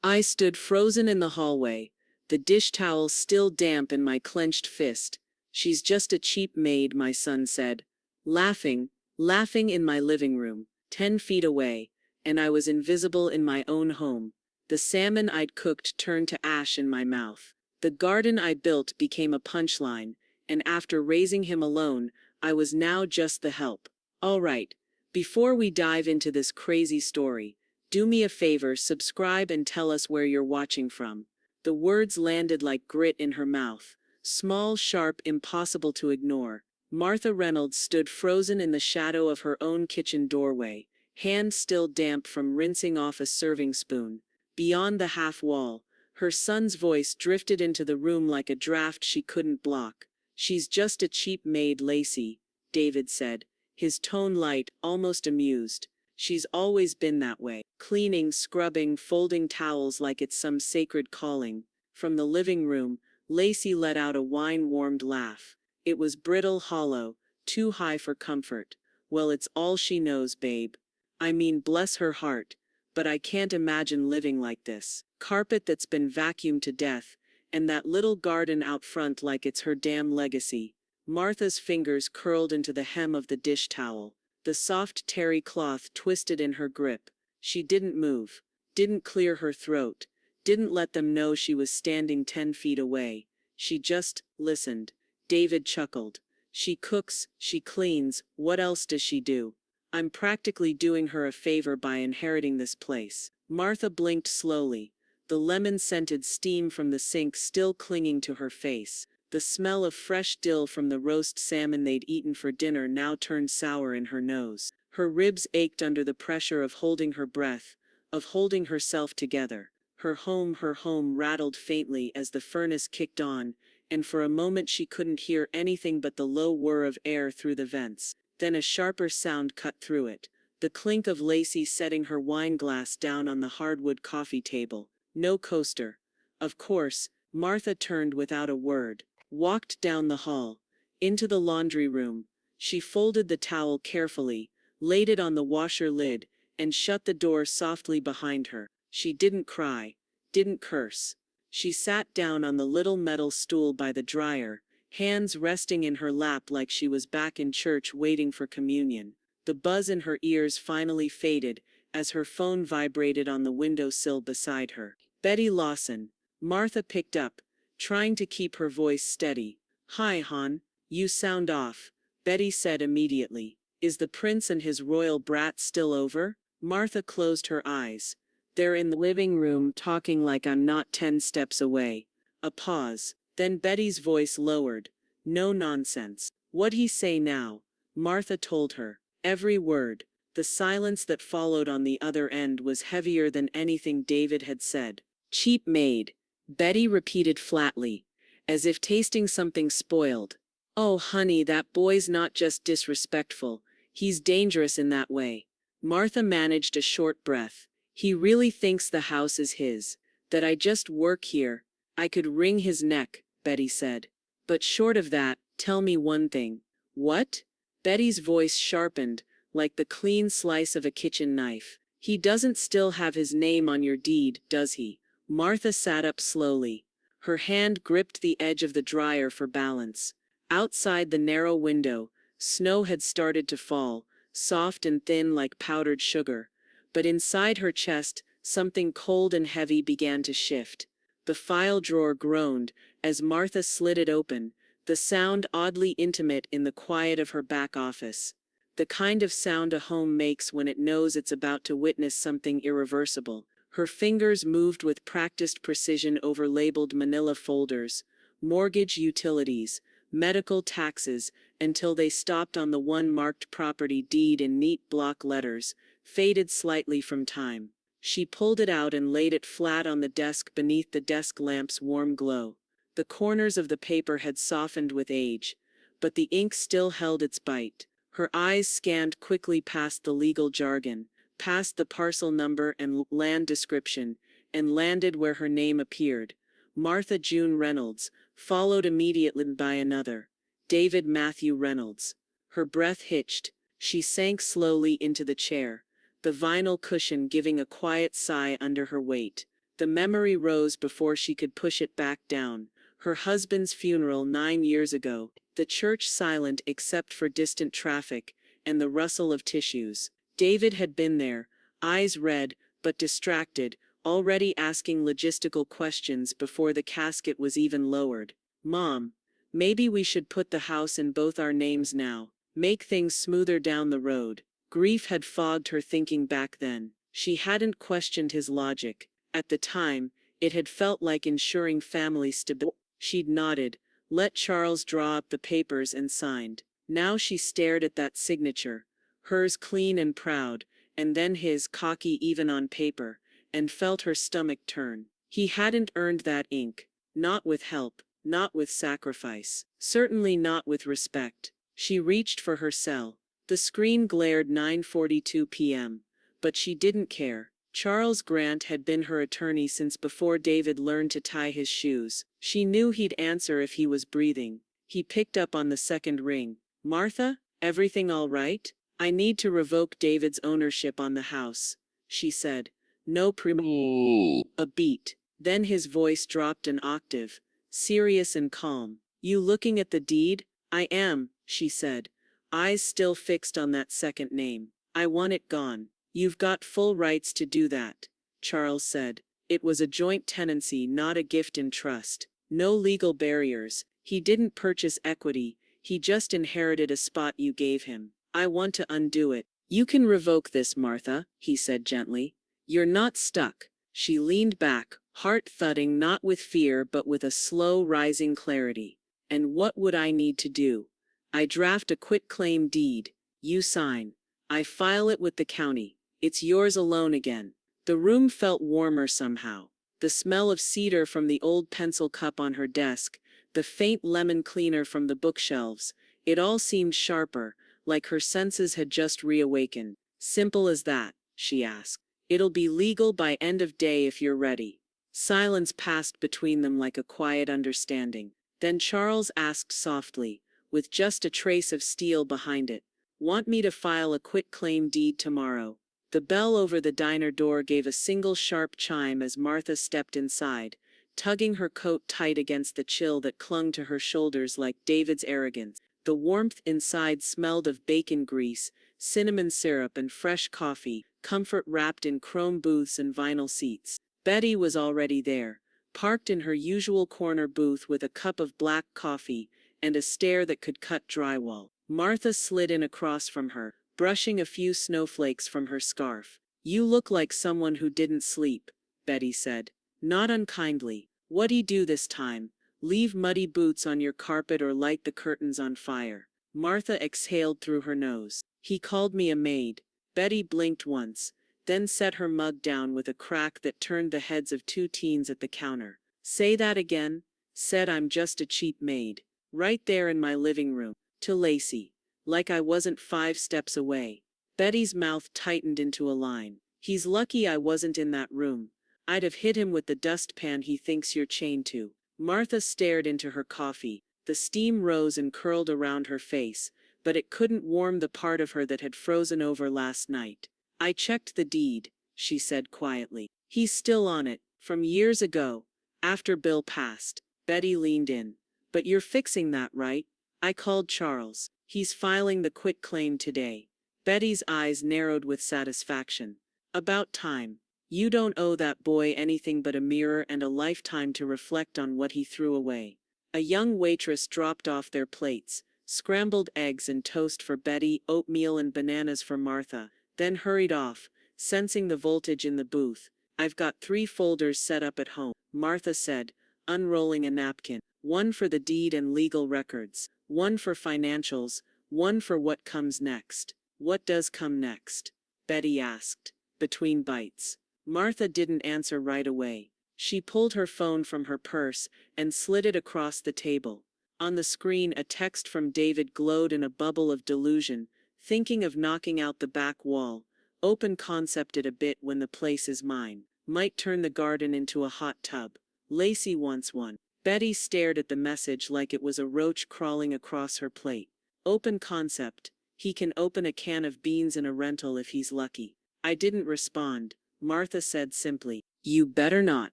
I stood frozen in the hallway, the dish towel still damp in my clenched fist. She's just a cheap maid, my son said, laughing, laughing in my living room, 10 feet away, and I was invisible in my own home. The salmon I'd cooked turned to ash in my mouth. The garden I built became a punchline, and after raising him alone, I was now just the help. All right, before we dive into this crazy story, do me a favor, subscribe and tell us where you're watching from. The words landed like grit in her mouth. Small, sharp, impossible to ignore. Martha Reynolds stood frozen in the shadow of her own kitchen doorway, hand still damp from rinsing off a serving spoon. Beyond the half wall, her son's voice drifted into the room like a draft she couldn't block. She's just a cheap maid, Lacey, David said, his tone light, almost amused. She's always been that way, cleaning, scrubbing, folding towels like it's some sacred calling. From the living room, Lacey let out a wine-warmed laugh. It was brittle, hollow, too high for comfort. Well, it's all she knows, babe. I mean, bless her heart, but I can't imagine living like this. Carpet that's been vacuumed to death, and that little garden out front like it's her damn legacy. Martha's fingers curled into the hem of the dish towel. The soft terry cloth twisted in her grip. She didn't move, didn't clear her throat, didn't let them know she was standing 10 feet away. She just listened. David chuckled. She cooks, she cleans, what else does she do? I'm practically doing her a favor by inheriting this place. Martha blinked slowly, the lemon-scented steam from the sink still clinging to her face. The smell of fresh dill from the roast salmon they'd eaten for dinner now turned sour in her nose. Her ribs ached under the pressure of holding her breath, of holding herself together. Her home rattled faintly as the furnace kicked on, and for a moment she couldn't hear anything but the low whir of air through the vents. Then a sharper sound cut through it. The clink of Lacey setting her wine glass down on the hardwood coffee table. No coaster. Of course, Martha turned without a word. Walked down the hall, into the laundry room. She folded the towel carefully, laid it on the washer lid, and shut the door softly behind her. She didn't cry, didn't curse. She sat down on the little metal stool by the dryer, hands resting in her lap like she was back in church waiting for communion. The buzz in her ears finally faded as her phone vibrated on the windowsill beside her. Betty Lawson. Martha picked up, trying to keep her voice steady. Hi, hon. You sound off, Betty said immediately. Is the prince and his royal brat still over? Martha closed her eyes. They're in the living room talking like I'm not 10 steps away. A pause. Then Betty's voice lowered. No nonsense. What'd he say now? Martha told her. Every word. The silence that followed on the other end was heavier than anything David had said. Cheap maid, Betty repeated flatly, as if tasting something spoiled. Oh, honey, that boy's not just disrespectful, he's dangerous in that way. Martha managed a short breath. He really thinks the house is his, that I just work here. I could wring his neck, Betty said. But short of that, tell me one thing. What? Betty's voice sharpened, like the clean slice of a kitchen knife. He doesn't still have his name on your deed, does he? Martha sat up slowly. Her hand gripped the edge of the dryer for balance. Outside the narrow window, snow had started to fall, soft and thin like powdered sugar. But inside her chest, something cold and heavy began to shift. The file drawer groaned as Martha slid it open, the sound oddly intimate in the quiet of her back office. The kind of sound a home makes when it knows it's about to witness something irreversible. Her fingers moved with practiced precision over labeled manila folders, mortgage utilities, medical taxes, until they stopped on the one marked property deed in neat block letters, faded slightly from time. She pulled it out and laid it flat on the desk beneath the desk lamp's warm glow. The corners of the paper had softened with age, but the ink still held its bite. Her eyes scanned quickly past the legal jargon, past the parcel number and land description, and landed where her name appeared. Martha June Reynolds, followed immediately by another. David Matthew Reynolds. Her breath hitched. She sank slowly into the chair, the vinyl cushion giving a quiet sigh under her weight. The memory rose before she could push it back down. Her husband's funeral 9 years ago, the church silent except for distant traffic and the rustle of tissues. David had been there, eyes red, but distracted, already asking logistical questions before the casket was even lowered. Mom, maybe we should put the house in both our names now, make things smoother down the road. Grief had fogged her thinking back then. She hadn't questioned his logic. At the time, it had felt like ensuring family stability. She'd nodded, let Charles draw up the papers and signed. Now she stared at that signature, hers clean and proud, and then his cocky even on paper, and felt her stomach turn. He hadn't earned that ink, not with help, not with sacrifice, certainly not with respect. She reached for her cell. The screen glared 9:42 p.m., but she didn't care. Charles Grant had been her attorney since before David learned to tie his shoes. She knew he'd answer if he was breathing. He picked up on the second ring. Martha, everything all right? I need to revoke David's ownership on the house, she said. No A beat. Then his voice dropped an octave, serious and calm. You looking at the deed? I am, she said, eyes still fixed on that second name. I want it gone. You've got full rights to do that, Charles said. It was a joint tenancy, not a gift in trust. No legal barriers. He didn't purchase equity, he just inherited a spot you gave him. I want to undo it. You can revoke this, Martha, he said gently. You're not stuck. She leaned back, heart thudding not with fear but with a slow rising clarity. And what would I need to do? I draft a quitclaim deed. You sign. I file it with the county. It's yours alone again. The room felt warmer somehow. The smell of cedar from the old pencil cup on her desk, the faint lemon cleaner from the bookshelves, it all seemed sharper, like her senses had just reawakened. Simple as that, she asked. It'll be legal by end of day if you're ready. Silence passed between them like a quiet understanding. Then Charles asked softly, with just a trace of steel behind it, want me to file a quitclaim deed tomorrow? The bell over the diner door gave a single sharp chime as Martha stepped inside, tugging her coat tight against the chill that clung to her shoulders like David's arrogance. The warmth inside smelled of bacon grease, cinnamon syrup and fresh coffee, comfort wrapped in chrome booths and vinyl seats. Betty was already there, parked in her usual corner booth with a cup of black coffee and a stare that could cut drywall. Martha slid in across from her, brushing a few snowflakes from her scarf. You look like someone who didn't sleep, Betty said. Not unkindly. What'd he do this time? Leave muddy boots on your carpet or light the curtains on fire? Martha exhaled through her nose. He called me a maid. Betty blinked once, then set her mug down with a crack that turned the heads of two teens at the counter. Say that again? Said I'm just a cheap maid. Right there in my living room. To Lacey. Like I wasn't 5 steps away. Betty's mouth tightened into a line. He's lucky I wasn't in that room. I'd have hit him with the dustpan he thinks you're chained to. Martha stared into her coffee. The steam rose and curled around her face, but it couldn't warm the part of her that had frozen over last night. I checked the deed, she said quietly. He's still on it, from years ago, after Bill passed. Betty leaned in. But you're fixing that, right? I called Charles. He's filing the quitclaim today. Betty's eyes narrowed with satisfaction. About time. You don't owe that boy anything but a mirror and a lifetime to reflect on what he threw away. A young waitress dropped off their plates, scrambled eggs and toast for Betty, oatmeal and bananas for Martha, then hurried off, sensing the voltage in the booth. I've got 3 folders set up at home, Martha said, unrolling a napkin. 1 for the deed and legal records, 1 for financials, 1 for what comes next. What does come next? Betty asked, between bites. Martha didn't answer right away. She pulled her phone from her purse and slid it across the table. On the screen a text from David glowed in a bubble of delusion, thinking of knocking out the back wall. Open concepted a bit when the place is mine. Might turn the garden into a hot tub. Lacey wants one. Betty stared at the message like it was a roach crawling across her plate. Open concept. He can open a can of beans in a rental if he's lucky. I didn't respond. Martha said simply. You better not,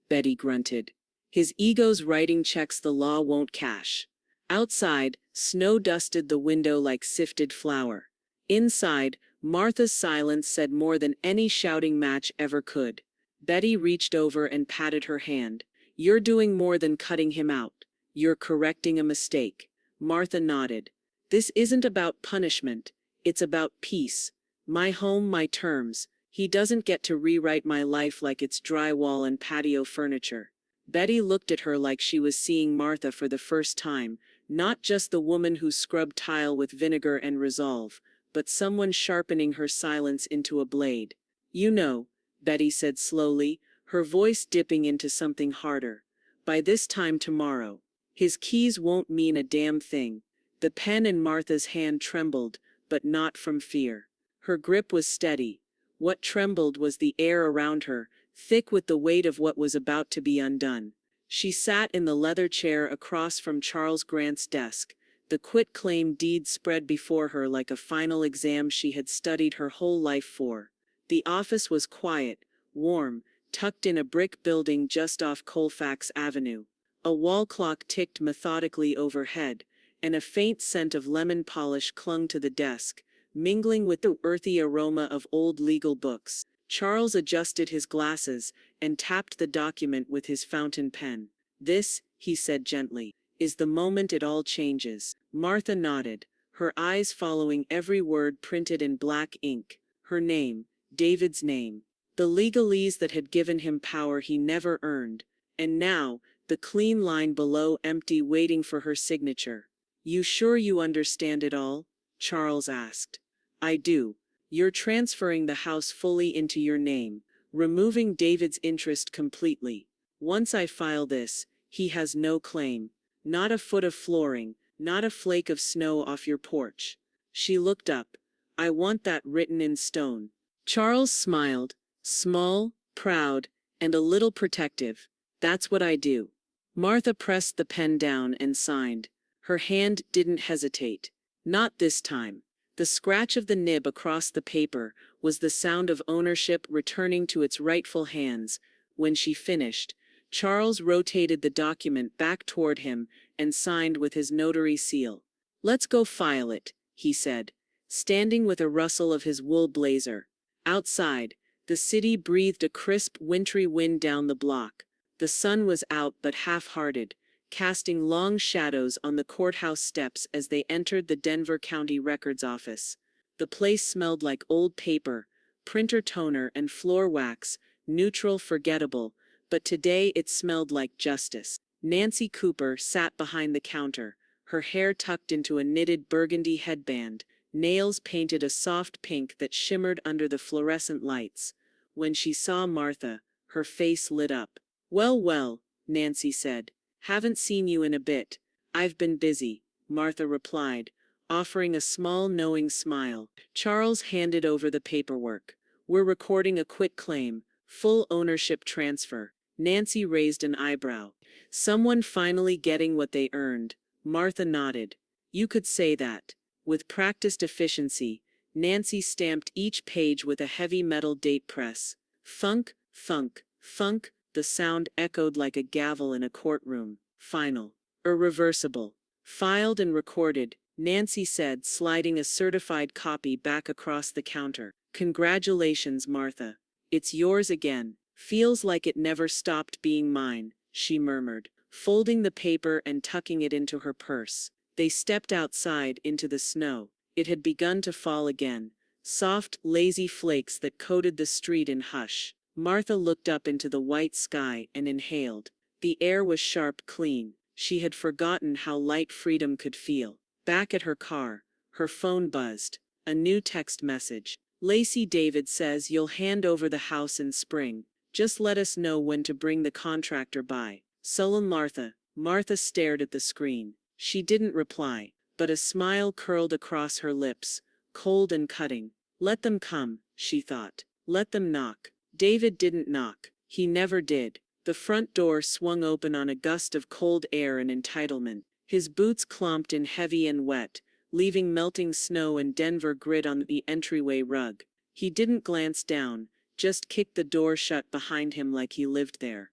Betty grunted. His ego's writing checks the law won't cash. Outside, snow dusted the window like sifted flour. Inside, Martha's silence said more than any shouting match ever could. Betty reached over and patted her hand. You're doing more than cutting him out. You're correcting a mistake. Martha nodded. This isn't about punishment. It's about peace. My home, my terms. He doesn't get to rewrite my life like it's drywall and patio furniture. Betty looked at her like she was seeing Martha for the first time, not just the woman who scrubbed tile with vinegar and resolve, but someone sharpening her silence into a blade. You know, Betty said slowly, her voice dipping into something harder. By this time tomorrow, his keys won't mean a damn thing. The pen in Martha's hand trembled, but not from fear. Her grip was steady. What trembled was the air around her, thick with the weight of what was about to be undone. She sat in the leather chair across from Charles Grant's desk, the quitclaim deed spread before her like a final exam she had studied her whole life for. The office was quiet, warm, tucked in a brick building just off Colfax Avenue. A wall clock ticked methodically overhead, and a faint scent of lemon polish clung to the desk, mingling with the earthy aroma of old legal books. Charles adjusted his glasses and tapped the document with his fountain pen. This, he said gently, is the moment it all changes. Martha nodded, her eyes following every word printed in black ink. Her name, David's name. The legalese that had given him power he never earned. And now, the clean line below empty waiting for her signature. You sure you understand it all? Charles asked. I do. You're transferring the house fully into your name, removing David's interest completely. Once I file this, he has no claim. Not a foot of flooring, not a flake of snow off your porch. She looked up. I want that written in stone. Charles smiled, small, proud, and a little protective. That's what I do. Martha pressed the pen down and signed. Her hand didn't hesitate. Not this time. The scratch of the nib across the paper was the sound of ownership returning to its rightful hands. When she finished, Charles rotated the document back toward him and signed with his notary seal. Let's go file it, he said, standing with a rustle of his wool blazer. Outside, the city breathed a crisp, wintry wind down the block. The sun was out but half-hearted, casting long shadows on the courthouse steps as they entered the Denver County Records office. The place smelled like old paper, printer toner and floor wax, neutral, forgettable, but today it smelled like justice. Nancy Cooper sat behind the counter, her hair tucked into a knitted burgundy headband, nails painted a soft pink that shimmered under the fluorescent lights. When she saw Martha, her face lit up. Well, well, Nancy said. Haven't seen you in a bit. I've been busy, Martha replied, offering a small knowing smile. Charles handed over the paperwork. We're recording a quitclaim, full ownership transfer. Nancy raised an eyebrow. Someone finally getting what they earned. Martha nodded. You could say that. With practiced efficiency, Nancy stamped each page with a heavy metal date press. Thunk, thunk, thunk. The sound echoed like a gavel in a courtroom. Final. Irreversible. Filed and recorded, Nancy said, sliding a certified copy back across the counter. Congratulations, Martha. It's yours again. Feels like it never stopped being mine, she murmured, folding the paper and tucking it into her purse. They stepped outside into the snow. It had begun to fall again. Soft, lazy flakes that coated the street in hush. Martha looked up into the white sky and inhaled. The air was sharp, clean. She had forgotten how light freedom could feel. Back at her car, her phone buzzed. A new text message. Lacey, David says you'll hand over the house in spring. Just let us know when to bring the contractor by. Sullen Martha. Martha stared at the screen. She didn't reply, but a smile curled across her lips, cold and cutting. Let them come, she thought. Let them knock. David didn't knock. He never did. The front door swung open on a gust of cold air and entitlement. His boots clomped in heavy and wet, leaving melting snow and Denver grit on the entryway rug. He didn't glance down, just kicked the door shut behind him like he lived there.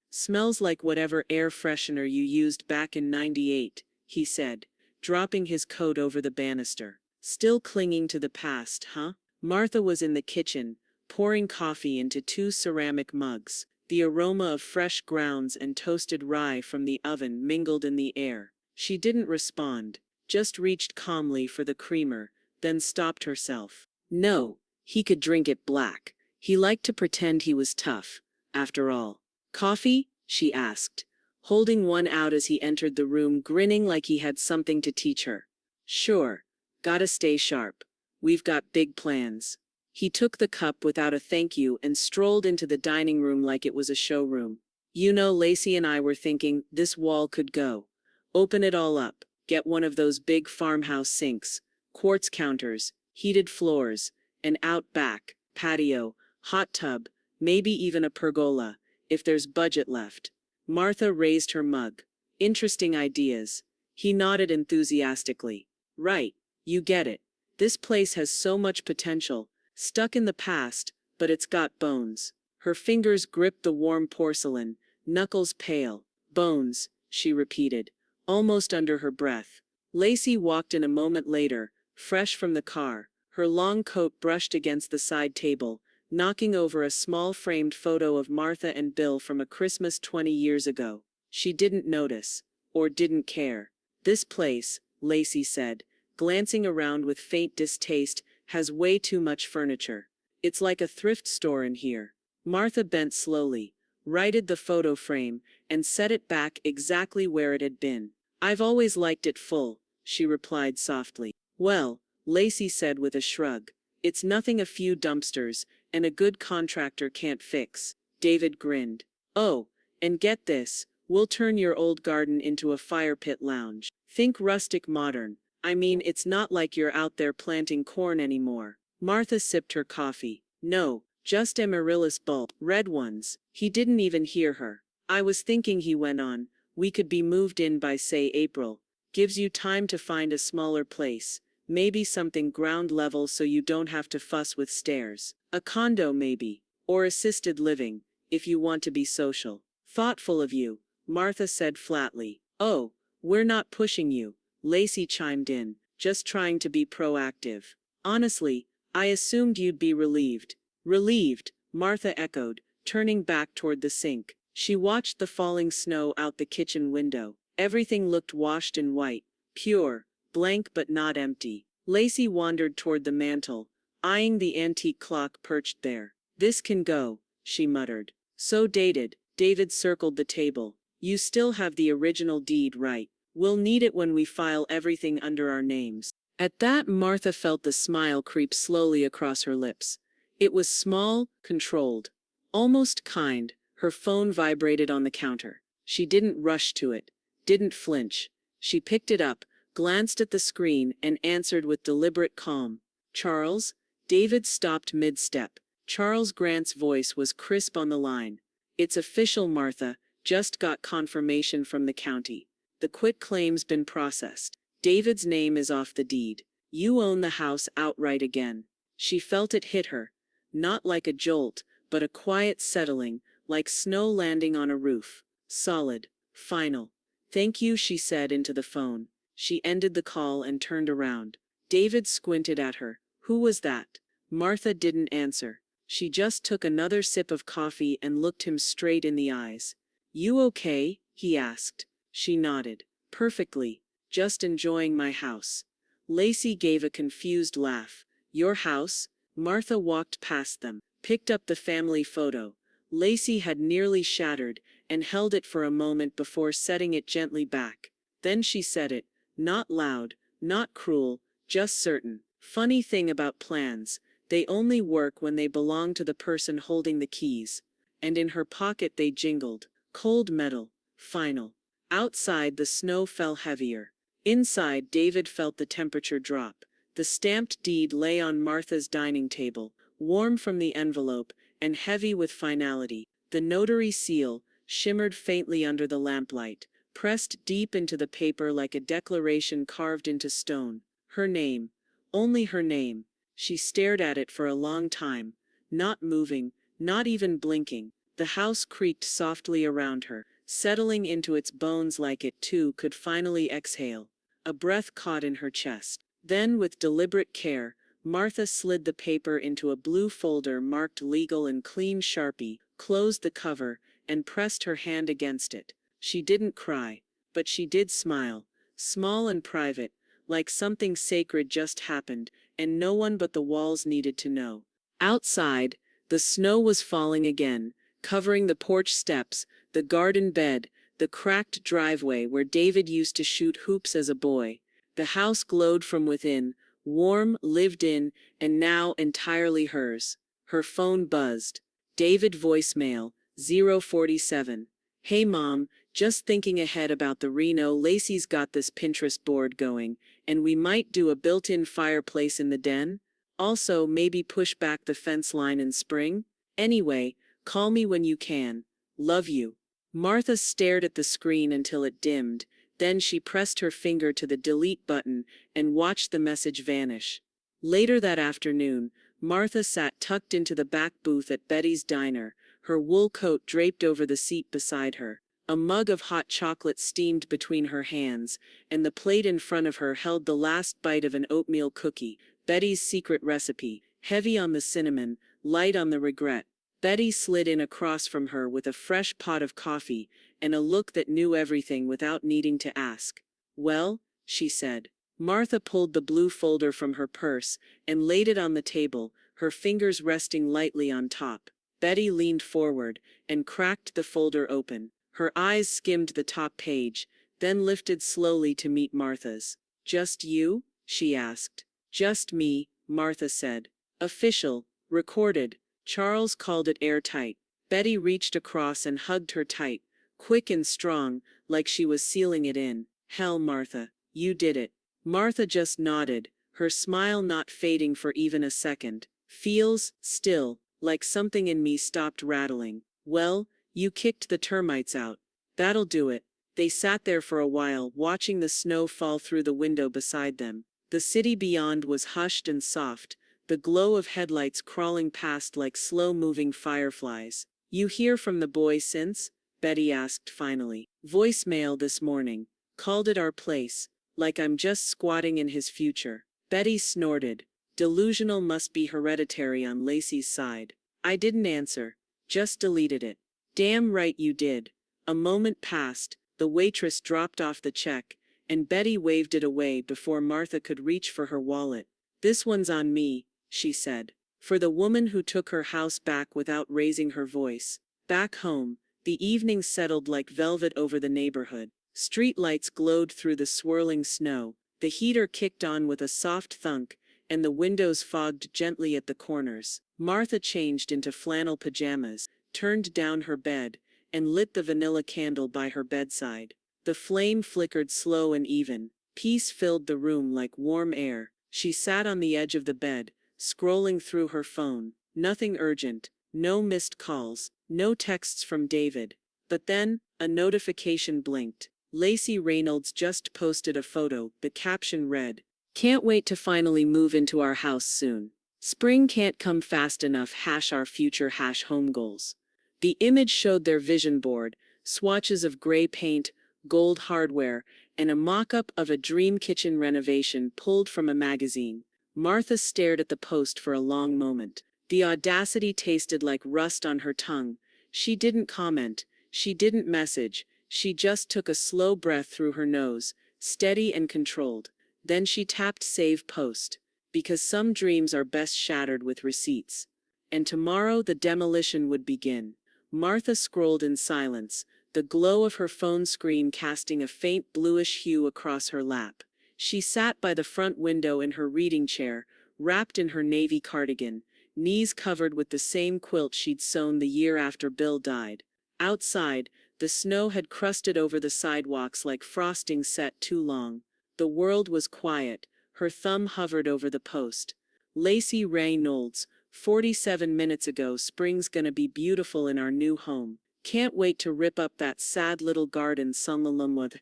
Smells like whatever air freshener you used back in '98, he said, dropping his coat over the banister. Still clinging to the past, huh? Martha was in the kitchen, pouring coffee into 2 ceramic mugs. The aroma of fresh grounds and toasted rye from the oven mingled in the air. She didn't respond, just reached calmly for the creamer, then stopped herself. No, he could drink it black. He liked to pretend he was tough, after all. Coffee? She asked, holding one out as he entered the room, grinning like he had something to teach her. Sure. Gotta stay sharp. We've got big plans. He took the cup without a thank you and strolled into the dining room like it was a showroom. You know, Lacey and I were thinking this wall could go. Open it all up, get one of those big farmhouse sinks, quartz counters, heated floors, an out back, patio, hot tub, maybe even a pergola, if there's budget left. Martha raised her mug. Interesting ideas. He nodded enthusiastically. Right, you get it. This place has so much potential, stuck in the past, but it's got bones. Her fingers gripped the warm porcelain, knuckles pale. Bones, she repeated, almost under her breath. Lacey walked in a moment later, fresh from the car, her long coat brushed against the side table, knocking over a small framed photo of Martha and Bill from a Christmas 20 years ago. She didn't notice, or didn't care. This place, Lacey said, glancing around with faint distaste, has way too much furniture. It's like a thrift store in here. Martha bent slowly, righted the photo frame, and set it back exactly where it had been. I've always liked it full, she replied softly. Well, Lacey said with a shrug, it's nothing a few dumpsters, and a good contractor can't fix. David grinned. Oh, and get this, we'll turn your old garden into a fire pit lounge. Think rustic modern. I mean, it's not like you're out there planting corn anymore. Martha sipped her coffee. No, just amaryllis bulb, red ones. He didn't even hear her. I was thinking, he went on, we could be moved in by, say, April. Gives you time to find a smaller place. Maybe something ground level so you don't have to fuss with stairs. A condo maybe. Or assisted living, if you want to be social. Thoughtful of you, Martha said flatly. Oh, we're not pushing you, Lacey chimed in, just trying to be proactive. Honestly, I assumed you'd be relieved. Relieved, Martha echoed, turning back toward the sink. She watched the falling snow out the kitchen window. Everything looked washed in white, pure, blank but not empty. Lacey wandered toward the mantel, eyeing the antique clock perched there. This can go, she muttered. So dated. David circled the table. You still have the original deed, right? We'll need it when we file everything under our names. At that, Martha felt the smile creep slowly across her lips. It was small, controlled, almost kind. Her phone vibrated on the counter. She didn't rush to it, didn't flinch. She picked it up, glanced at the screen, and answered with deliberate calm. Charles? David stopped mid-step. Charles Grant's voice was crisp on the line. It's official, Martha. Just got confirmation from the county. The quitclaim's been processed. David's name is off the deed. You own the house outright again. She felt it hit her. Not like a jolt, but a quiet settling, like snow landing on a roof. Solid. Final. Thank you, she said into the phone. She ended the call and turned around. David squinted at her. Who was that? Martha didn't answer. She just took another sip of coffee and looked him straight in the eyes. You okay? He asked. She nodded. Perfectly. Just enjoying my house. Lacey gave a confused laugh. Your house? Martha walked past them, picked up the family photo. Lacey had nearly shattered, and held it for a moment before setting it gently back. Then she said it, not loud, not cruel, just certain. Funny thing about plans, they only work when they belong to the person holding the keys. And in her pocket they jingled. Cold metal. Final. Outside the snow fell heavier. Inside David felt the temperature drop. The stamped deed lay on Martha's dining table, warm from the envelope, and heavy with finality. The notary seal shimmered faintly under the lamplight, pressed deep into the paper like a declaration carved into stone. Her name. Only her name. She stared at it for a long time, not moving, not even blinking. The house creaked softly around her, settling into its bones like it too could finally exhale. A breath caught in her chest. Then, with deliberate care, Martha slid the paper into a blue folder marked legal in clean Sharpie, closed the cover, and pressed her hand against it. She didn't cry, but she did smile, small and private, like something sacred just happened, and no one but the walls needed to know. Outside, the snow was falling again, covering the porch steps, the garden bed, the cracked driveway where David used to shoot hoops as a boy. The house glowed from within, warm, lived in, and now entirely hers. Her phone buzzed. David voicemail, 047. Hey mom, just thinking ahead about the Reno. Lacey's got this Pinterest board going, and we might do a built-in fireplace in the den. Also, maybe push back the fence line in spring. Anyway, call me when you can. Love you. Martha stared at the screen until it dimmed. Then she pressed her finger to the delete button and watched the message vanish. Later that afternoon, Martha sat tucked into the back booth at Betty's diner, her wool coat draped over the seat beside her. A mug of hot chocolate steamed between her hands, and the plate in front of her held the last bite of an oatmeal cookie, Betty's secret recipe, heavy on the cinnamon, light on the regret. Betty slid in across from her with a fresh pot of coffee and a look that knew everything without needing to ask. Well, she said. Martha pulled the blue folder from her purse and laid it on the table, her fingers resting lightly on top. Betty leaned forward and cracked the folder open. Her eyes skimmed the top page, then lifted slowly to meet Martha's. Just you? She asked. Just me, Martha said. Official, recorded. Charles called it airtight. Betty reached across and hugged her tight, quick and strong, like she was sealing it in. Hell, Martha, you did it. Martha just nodded, her smile not fading for even a second. Feels, still, like something in me stopped rattling. Well, you kicked the termites out. That'll do it. They sat there for a while, watching the snow fall through the window beside them. The city beyond was hushed and soft, the glow of headlights crawling past like slow-moving fireflies. You hear from the boy since? Betty asked finally. Voicemail this morning. Called it our place, like I'm just squatting in his future. Betty snorted. Delusional must be hereditary on Lacey's side. I didn't answer, just deleted it. Damn right you did. A moment passed, the waitress dropped off the check, and Betty waved it away before Martha could reach for her wallet. This one's on me, she said. For the woman who took her house back without raising her voice. Back home, the evening settled like velvet over the neighborhood. Street lights glowed through the swirling snow, the heater kicked on with a soft thunk, and the windows fogged gently at the corners. Martha changed into flannel pajamas, turned down her bed, and lit the vanilla candle by her bedside. The flame flickered slow and even. Peace filled the room like warm air. She sat on the edge of the bed, scrolling through her phone. Nothing urgent, no missed calls, no texts from David. But then, a notification blinked. Lacey Reynolds just posted a photo. The caption read, "Can't wait to finally move into our house soon. Spring can't come fast enough. Our future home goals." The image showed their vision board, swatches of gray paint, gold hardware, and a mock-up of a dream kitchen renovation pulled from a magazine. Martha stared at the post for a long moment. The audacity tasted like rust on her tongue. She didn't comment. She didn't message. She just took a slow breath through her nose, steady and controlled. Then she tapped Save Post. Because some dreams are best shattered with receipts. And tomorrow the demolition would begin. Martha scrolled in silence, the glow of her phone screen casting a faint bluish hue across her lap. She sat by the front window in her reading chair, wrapped in her navy cardigan, knees covered with the same quilt she'd sewn the year after Bill died. Outside, the snow had crusted over the sidewalks like frosting set too long. The world was quiet. Her thumb hovered over the post. Lacey Reynolds, 47 minutes ago. Spring's gonna be beautiful in our new home. Can't wait to rip up that sad little garden. Sunlalum with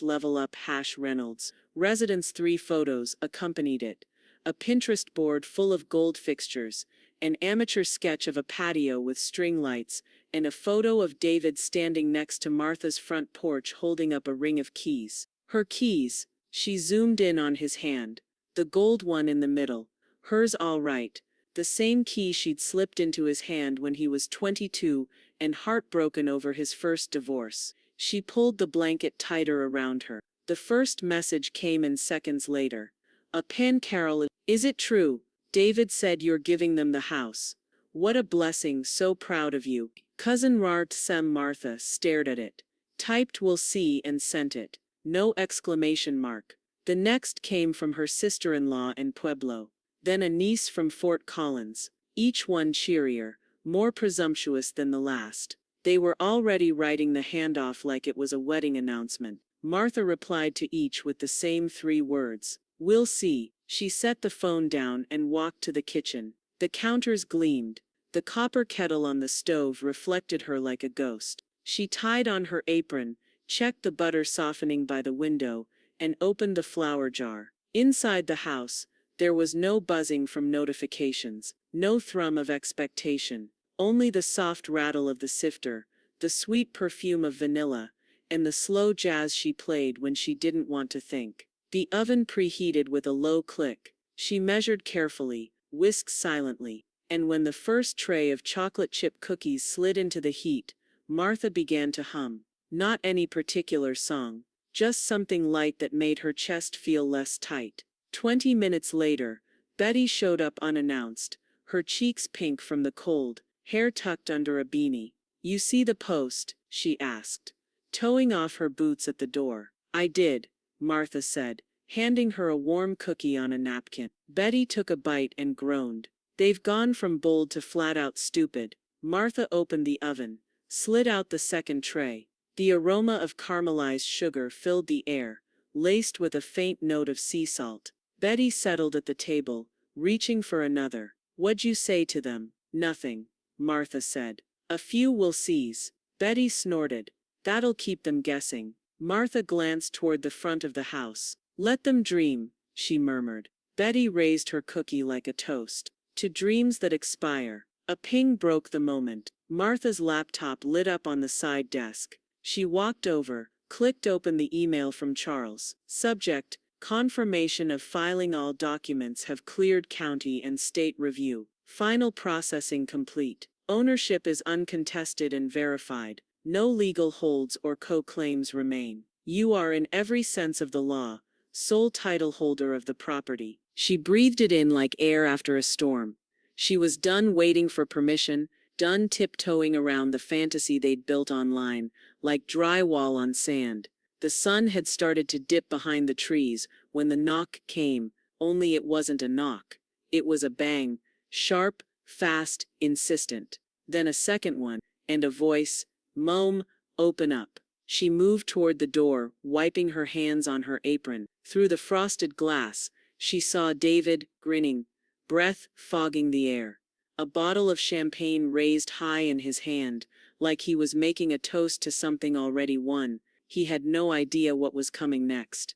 #level up #Reynolds. Residence 3 photos accompanied it. A Pinterest board full of gold fixtures, an amateur sketch of a patio with string lights, and a photo of David standing next to Martha's front porch holding up a ring of keys. Her keys. She zoomed in on his hand. The gold one in the middle. Hers all right. The same key she'd slipped into his hand when he was 22 and heartbroken over his first divorce. She pulled the blanket tighter around her. The first message came in seconds later. A pen, Carol. Is it true? David said you're giving them the house. What a blessing, so proud of you. Cousin Rart Sem Martha stared at it. Typed we'll see and sent it. No exclamation mark. The next came from her sister-in-law in Pueblo. Then a niece from Fort Collins. Each one cheerier, more presumptuous than the last. They were already writing the handoff like it was a wedding announcement. Martha replied to each with the same 3 words. We'll see. She set the phone down and walked to the kitchen. The counters gleamed. The copper kettle on the stove reflected her like a ghost. She tied on her apron, checked the butter softening by the window, and opened the flour jar. Inside the house, there was no buzzing from notifications, no thrum of expectation, only the soft rattle of the sifter, the sweet perfume of vanilla, and the slow jazz she played when she didn't want to think. The oven preheated with a low click. She measured carefully, whisked silently, and when the first tray of chocolate chip cookies slid into the heat, Martha began to hum. Not any particular song, just something light that made her chest feel less tight. 20 minutes later, Betty showed up unannounced, her cheeks pink from the cold, hair tucked under a beanie. You see the post? She asked, toeing off her boots at the door. I did, Martha said, handing her a warm cookie on a napkin. Betty took a bite and groaned. They've gone from bold to flat-out stupid. Martha opened the oven, slid out the second tray. The aroma of caramelized sugar filled the air, laced with a faint note of sea salt. Betty settled at the table, reaching for another. What'd you say to them? Nothing, Martha said. A few will sees. Betty snorted. That'll keep them guessing. Martha glanced toward the front of the house. Let them dream, she murmured. Betty raised her cookie like a toast. To dreams that expire. A ping broke the moment. Martha's laptop lit up on the side desk. She walked over, clicked open the email from Charles. Subject, confirmation of filing. All documents have cleared county and state review. Final processing complete. Ownership is uncontested and verified. No legal holds or co-claims remain. You are in every sense of the law, sole title holder of the property. She breathed it in like air after a storm. She was done waiting for permission, done tiptoeing around the fantasy they'd built online, like drywall on sand. The sun had started to dip behind the trees when the knock came, only it wasn't a knock. It was a bang, sharp, fast, insistent. Then a second one, and a voice, Mom, open up. She moved toward the door, wiping her hands on her apron. Through the frosted glass, she saw David, grinning, breath fogging the air. A bottle of champagne raised high in his hand, like he was making a toast to something already won. He had no idea what was coming next.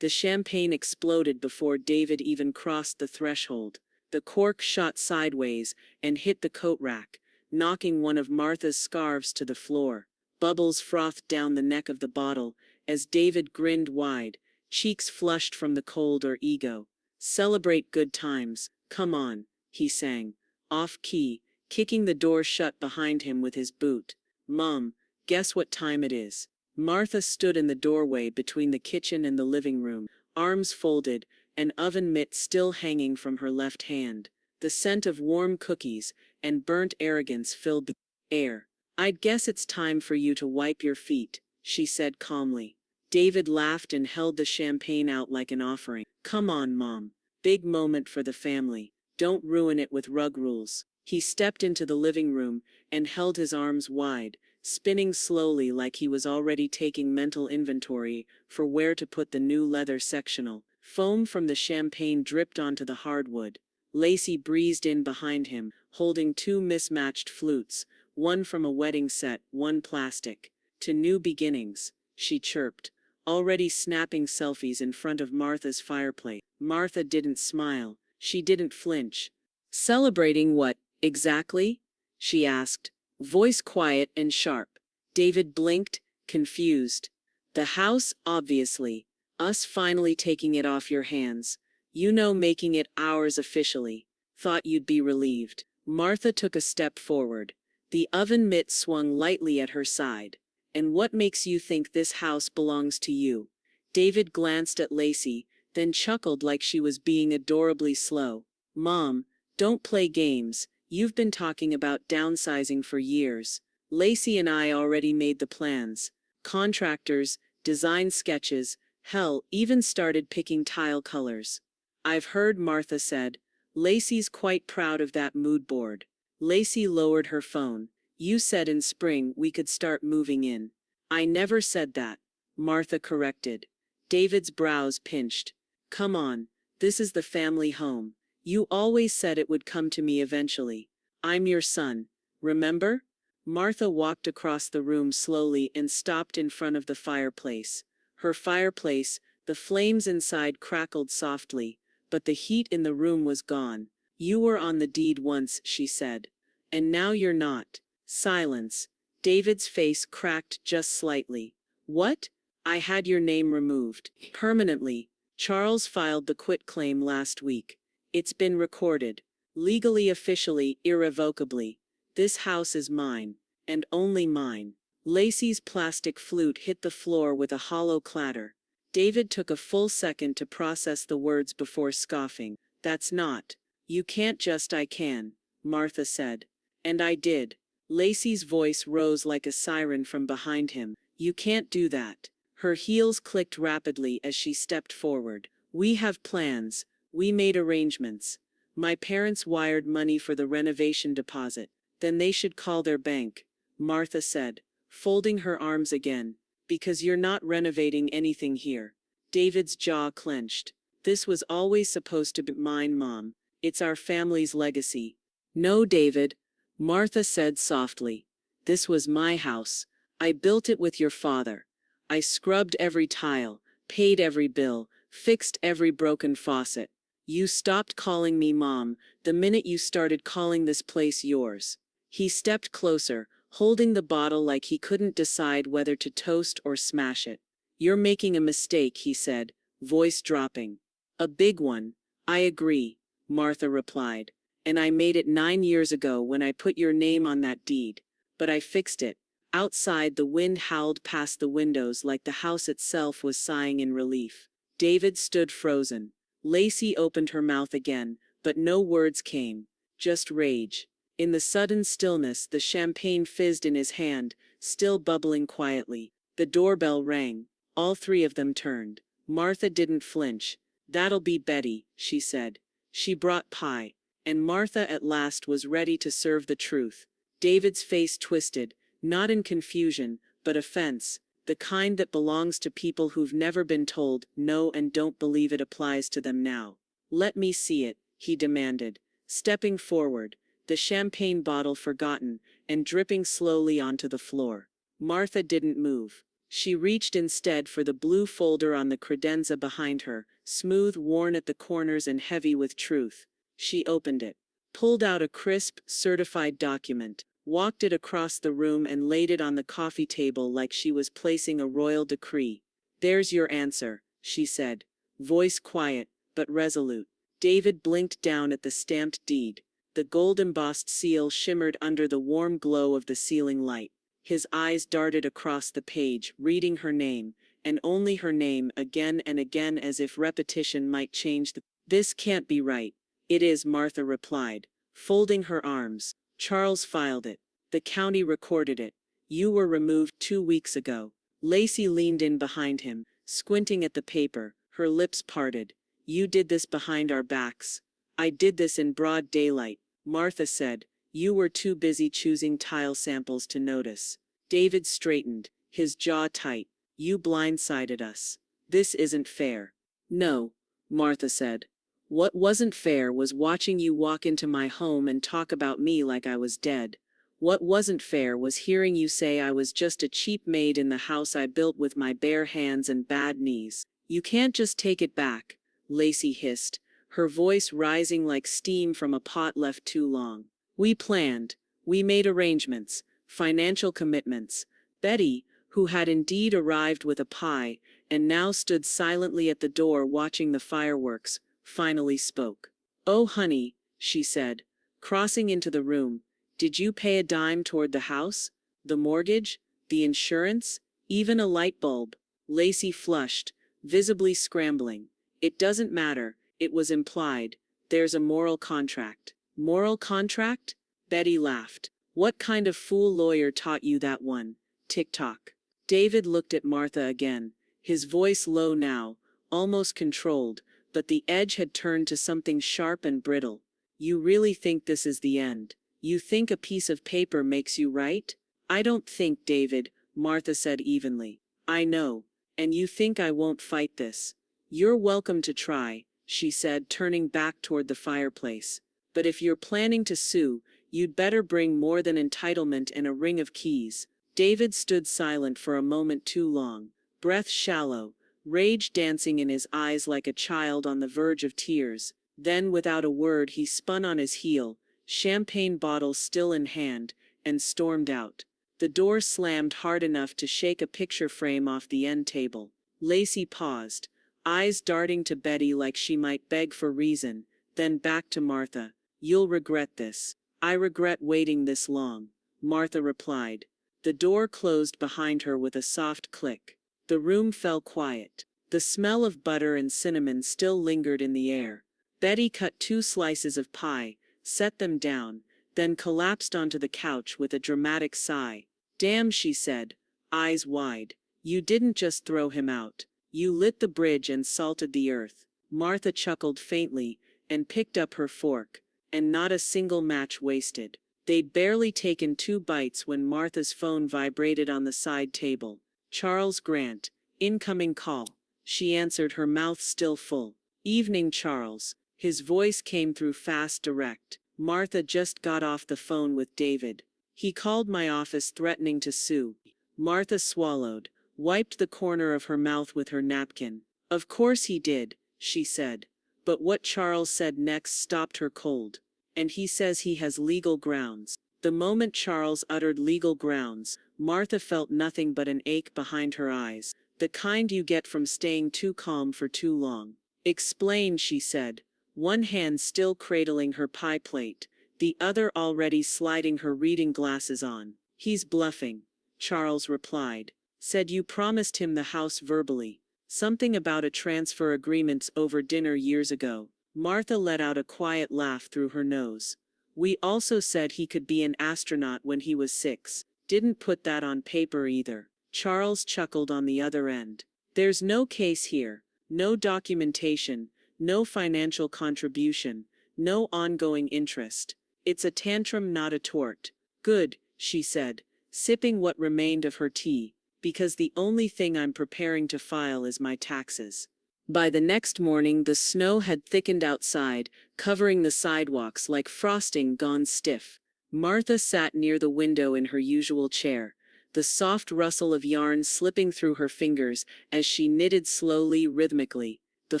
The champagne exploded before David even crossed the threshold. The cork shot sideways and hit the coat rack, knocking one of Martha's scarves to the floor. Bubbles frothed down the neck of the bottle as David grinned wide, cheeks flushed from the cold or ego. Celebrate good times, come on, he sang, off-key, kicking the door shut behind him with his boot. Mom, guess what time it is? Martha stood in the doorway between the kitchen and the living room, arms folded, an oven mitt still hanging from her left hand. The scent of warm cookies and burnt arrogance filled the air. I'd guess it's time for you to wipe your feet, she said calmly. David laughed and held the champagne out like an offering. Come on, Mom. Big moment for the family. Don't ruin it with rug rules. He stepped into the living room and held his arms wide, spinning slowly like he was already taking mental inventory for where to put the new leather sectional. Foam from the champagne dripped onto the hardwood. Lacey breezed in behind him, holding 2 mismatched flutes, one from a wedding set, one plastic. To new beginnings, she chirped, already snapping selfies in front of Martha's fireplace. Martha didn't smile. She didn't flinch. Celebrating what? Exactly? She asked, voice quiet and sharp. David blinked, confused. The house, obviously. Us finally taking it off your hands. You know, making it ours officially. Thought you'd be relieved. Martha took a step forward. The oven mitt swung lightly at her side. And what makes you think this house belongs to you? David glanced at Lacey, then chuckled like she was being adorably slow. Mom, don't play games. You've been talking about downsizing for years. Lacey and I already made the plans. Contractors, design sketches, hell, even started picking tile colors. I've heard, Martha said. Lacey's quite proud of that mood board. Lacey lowered her phone. You said in spring we could start moving in. I never said that, Martha corrected. David's brows pinched. Come on, this is the family home. You always said it would come to me eventually. I'm your son, remember? Martha walked across the room slowly and stopped in front of the fireplace. Her fireplace, the flames inside crackled softly, but the heat in the room was gone. You were on the deed once, she said. And now you're not. Silence. David's face cracked just slightly. What? I had your name removed. Permanently. Charles filed the quitclaim last week. It's been recorded. Legally, officially, irrevocably. This house is mine. And only mine. Lacey's plastic flute hit the floor with a hollow clatter. David took a full second to process the words before scoffing. That's not. You can't just I can, Martha said. And I did. Lacey's voice rose like a siren from behind him. You can't do that. Her heels clicked rapidly as she stepped forward. We have plans. We made arrangements. My parents wired money for the renovation deposit. Then they should call their bank, Martha said, folding her arms again. Because you're not renovating anything here. David's jaw clenched. This was always supposed to be mine, Mom. It's our family's legacy. No, David, Martha said softly. This was my house. I built it with your father. I scrubbed every tile, paid every bill, fixed every broken faucet. You stopped calling me Mom the minute you started calling this place yours. He stepped closer, holding the bottle like he couldn't decide whether to toast or smash it. You're making a mistake, he said, voice dropping. A big one. I agree, Martha replied. And I made it 9 years ago when I put your name on that deed. But I fixed it. Outside, the wind howled past the windows like the house itself was sighing in relief. David stood frozen. Lacey opened her mouth again, but no words came. Just rage. In the sudden stillness, the champagne fizzed in his hand, still bubbling quietly. The doorbell rang. All three of them turned. Martha didn't flinch. That'll be Betty, she said. She brought pie. And Martha at last was ready to serve the truth. David's face twisted, not in confusion, but offense, the kind that belongs to people who've never been told no and don't believe it applies to them now. Let me see it, he demanded, stepping forward, the champagne bottle forgotten and dripping slowly onto the floor. Martha didn't move. She reached instead for the blue folder on the credenza behind her, smooth, worn at the corners and heavy with truth. She opened it, pulled out a crisp, certified document, walked it across the room and laid it on the coffee table like she was placing a royal decree. There's your answer, she said, voice quiet, but resolute. David blinked down at the stamped deed. The gold-embossed seal shimmered under the warm glow of the ceiling light. His eyes darted across the page, reading her name, and only her name, again and again, as if repetition might change the... This can't be right. It is, Martha replied, folding her arms. Charles filed it. The county recorded it. You were removed 2 weeks ago. Lacey leaned in behind him, squinting at the paper, her lips parted. You did this behind our backs. I did this in broad daylight, Martha said. You were too busy choosing tile samples to notice. David straightened, his jaw tight. You blindsided us. This isn't fair. No, Martha said. What wasn't fair was watching you walk into my home and talk about me like I was dead. What wasn't fair was hearing you say I was just a cheap maid in the house I built with my bare hands and bad knees. You can't just take it back, Lacey hissed, her voice rising like steam from a pot left too long. We planned. We made arrangements, financial commitments. Betty, who had indeed arrived with a pie, and now stood silently at the door watching the fireworks, finally spoke. "Oh, honey," she said, crossing into the room, "did you pay a dime toward the house? The mortgage? The insurance? Even a light bulb?" Lacey flushed, visibly scrambling. "It doesn't matter, it was implied. There's a moral contract." "Moral contract?" Betty laughed. "What kind of fool lawyer taught you that one? Tick-tock." David looked at Martha again, his voice low now, almost controlled, but the edge had turned to something sharp and brittle. "You really think this is the end? You think a piece of paper makes you right?" "I don't think, David," Martha said evenly. "I know. And you think I won't fight this?" "You're welcome to try," she said, turning back toward the fireplace. "But if you're planning to sue, you'd better bring more than entitlement and a ring of keys." David stood silent for a moment too long, breath shallow, rage dancing in his eyes like a child on the verge of tears. Then, without a word, he spun on his heel, champagne bottle still in hand, and stormed out. The door slammed hard enough to shake a picture frame off the end table. Lacey paused, eyes darting to Betty like she might beg for reason, then back to Martha. "You'll regret this." "I regret waiting this long," Martha replied. The door closed behind her with a soft click. The room fell quiet. The smell of butter and cinnamon still lingered in the air. Betty cut 2 slices of pie, set them down, then collapsed onto the couch with a dramatic sigh. "Damn," she said, eyes wide. "You didn't just throw him out. You lit the bridge and salted the earth." Martha chuckled faintly and picked up her fork. "And not a single match wasted." They'd barely taken 2 bites when Martha's phone vibrated on the side table. "Charles Grant. Incoming call." She answered, her mouth still full. "Evening, Charles." His voice came through fast, direct. "Martha just got off the phone with David. He called my office threatening to sue." Martha swallowed, wiped the corner of her mouth with her napkin. "Of course he did," she said. But what Charles said next stopped her cold. "And he says he has legal grounds." The moment Charles uttered legal grounds, Martha felt nothing but an ache behind her eyes, the kind you get from staying too calm for too long. "Explain," she said, one hand still cradling her pie plate, the other already sliding her reading glasses on. "He's bluffing," Charles replied. "Said you promised him the house verbally. Something about a transfer agreement over dinner years ago." Martha let out a quiet laugh through her nose. "We also said he could be an astronaut when he was 6. Didn't put that on paper either." Charles chuckled on the other end. "There's no case here, no documentation, no financial contribution, no ongoing interest. It's a tantrum, not a tort." "Good," she said, sipping what remained of her tea, "because the only thing I'm preparing to file is my taxes." By the next morning the snow had thickened outside, covering the sidewalks like frosting gone stiff. Martha sat near the window in her usual chair, the soft rustle of yarn slipping through her fingers as she knitted slowly, rhythmically. The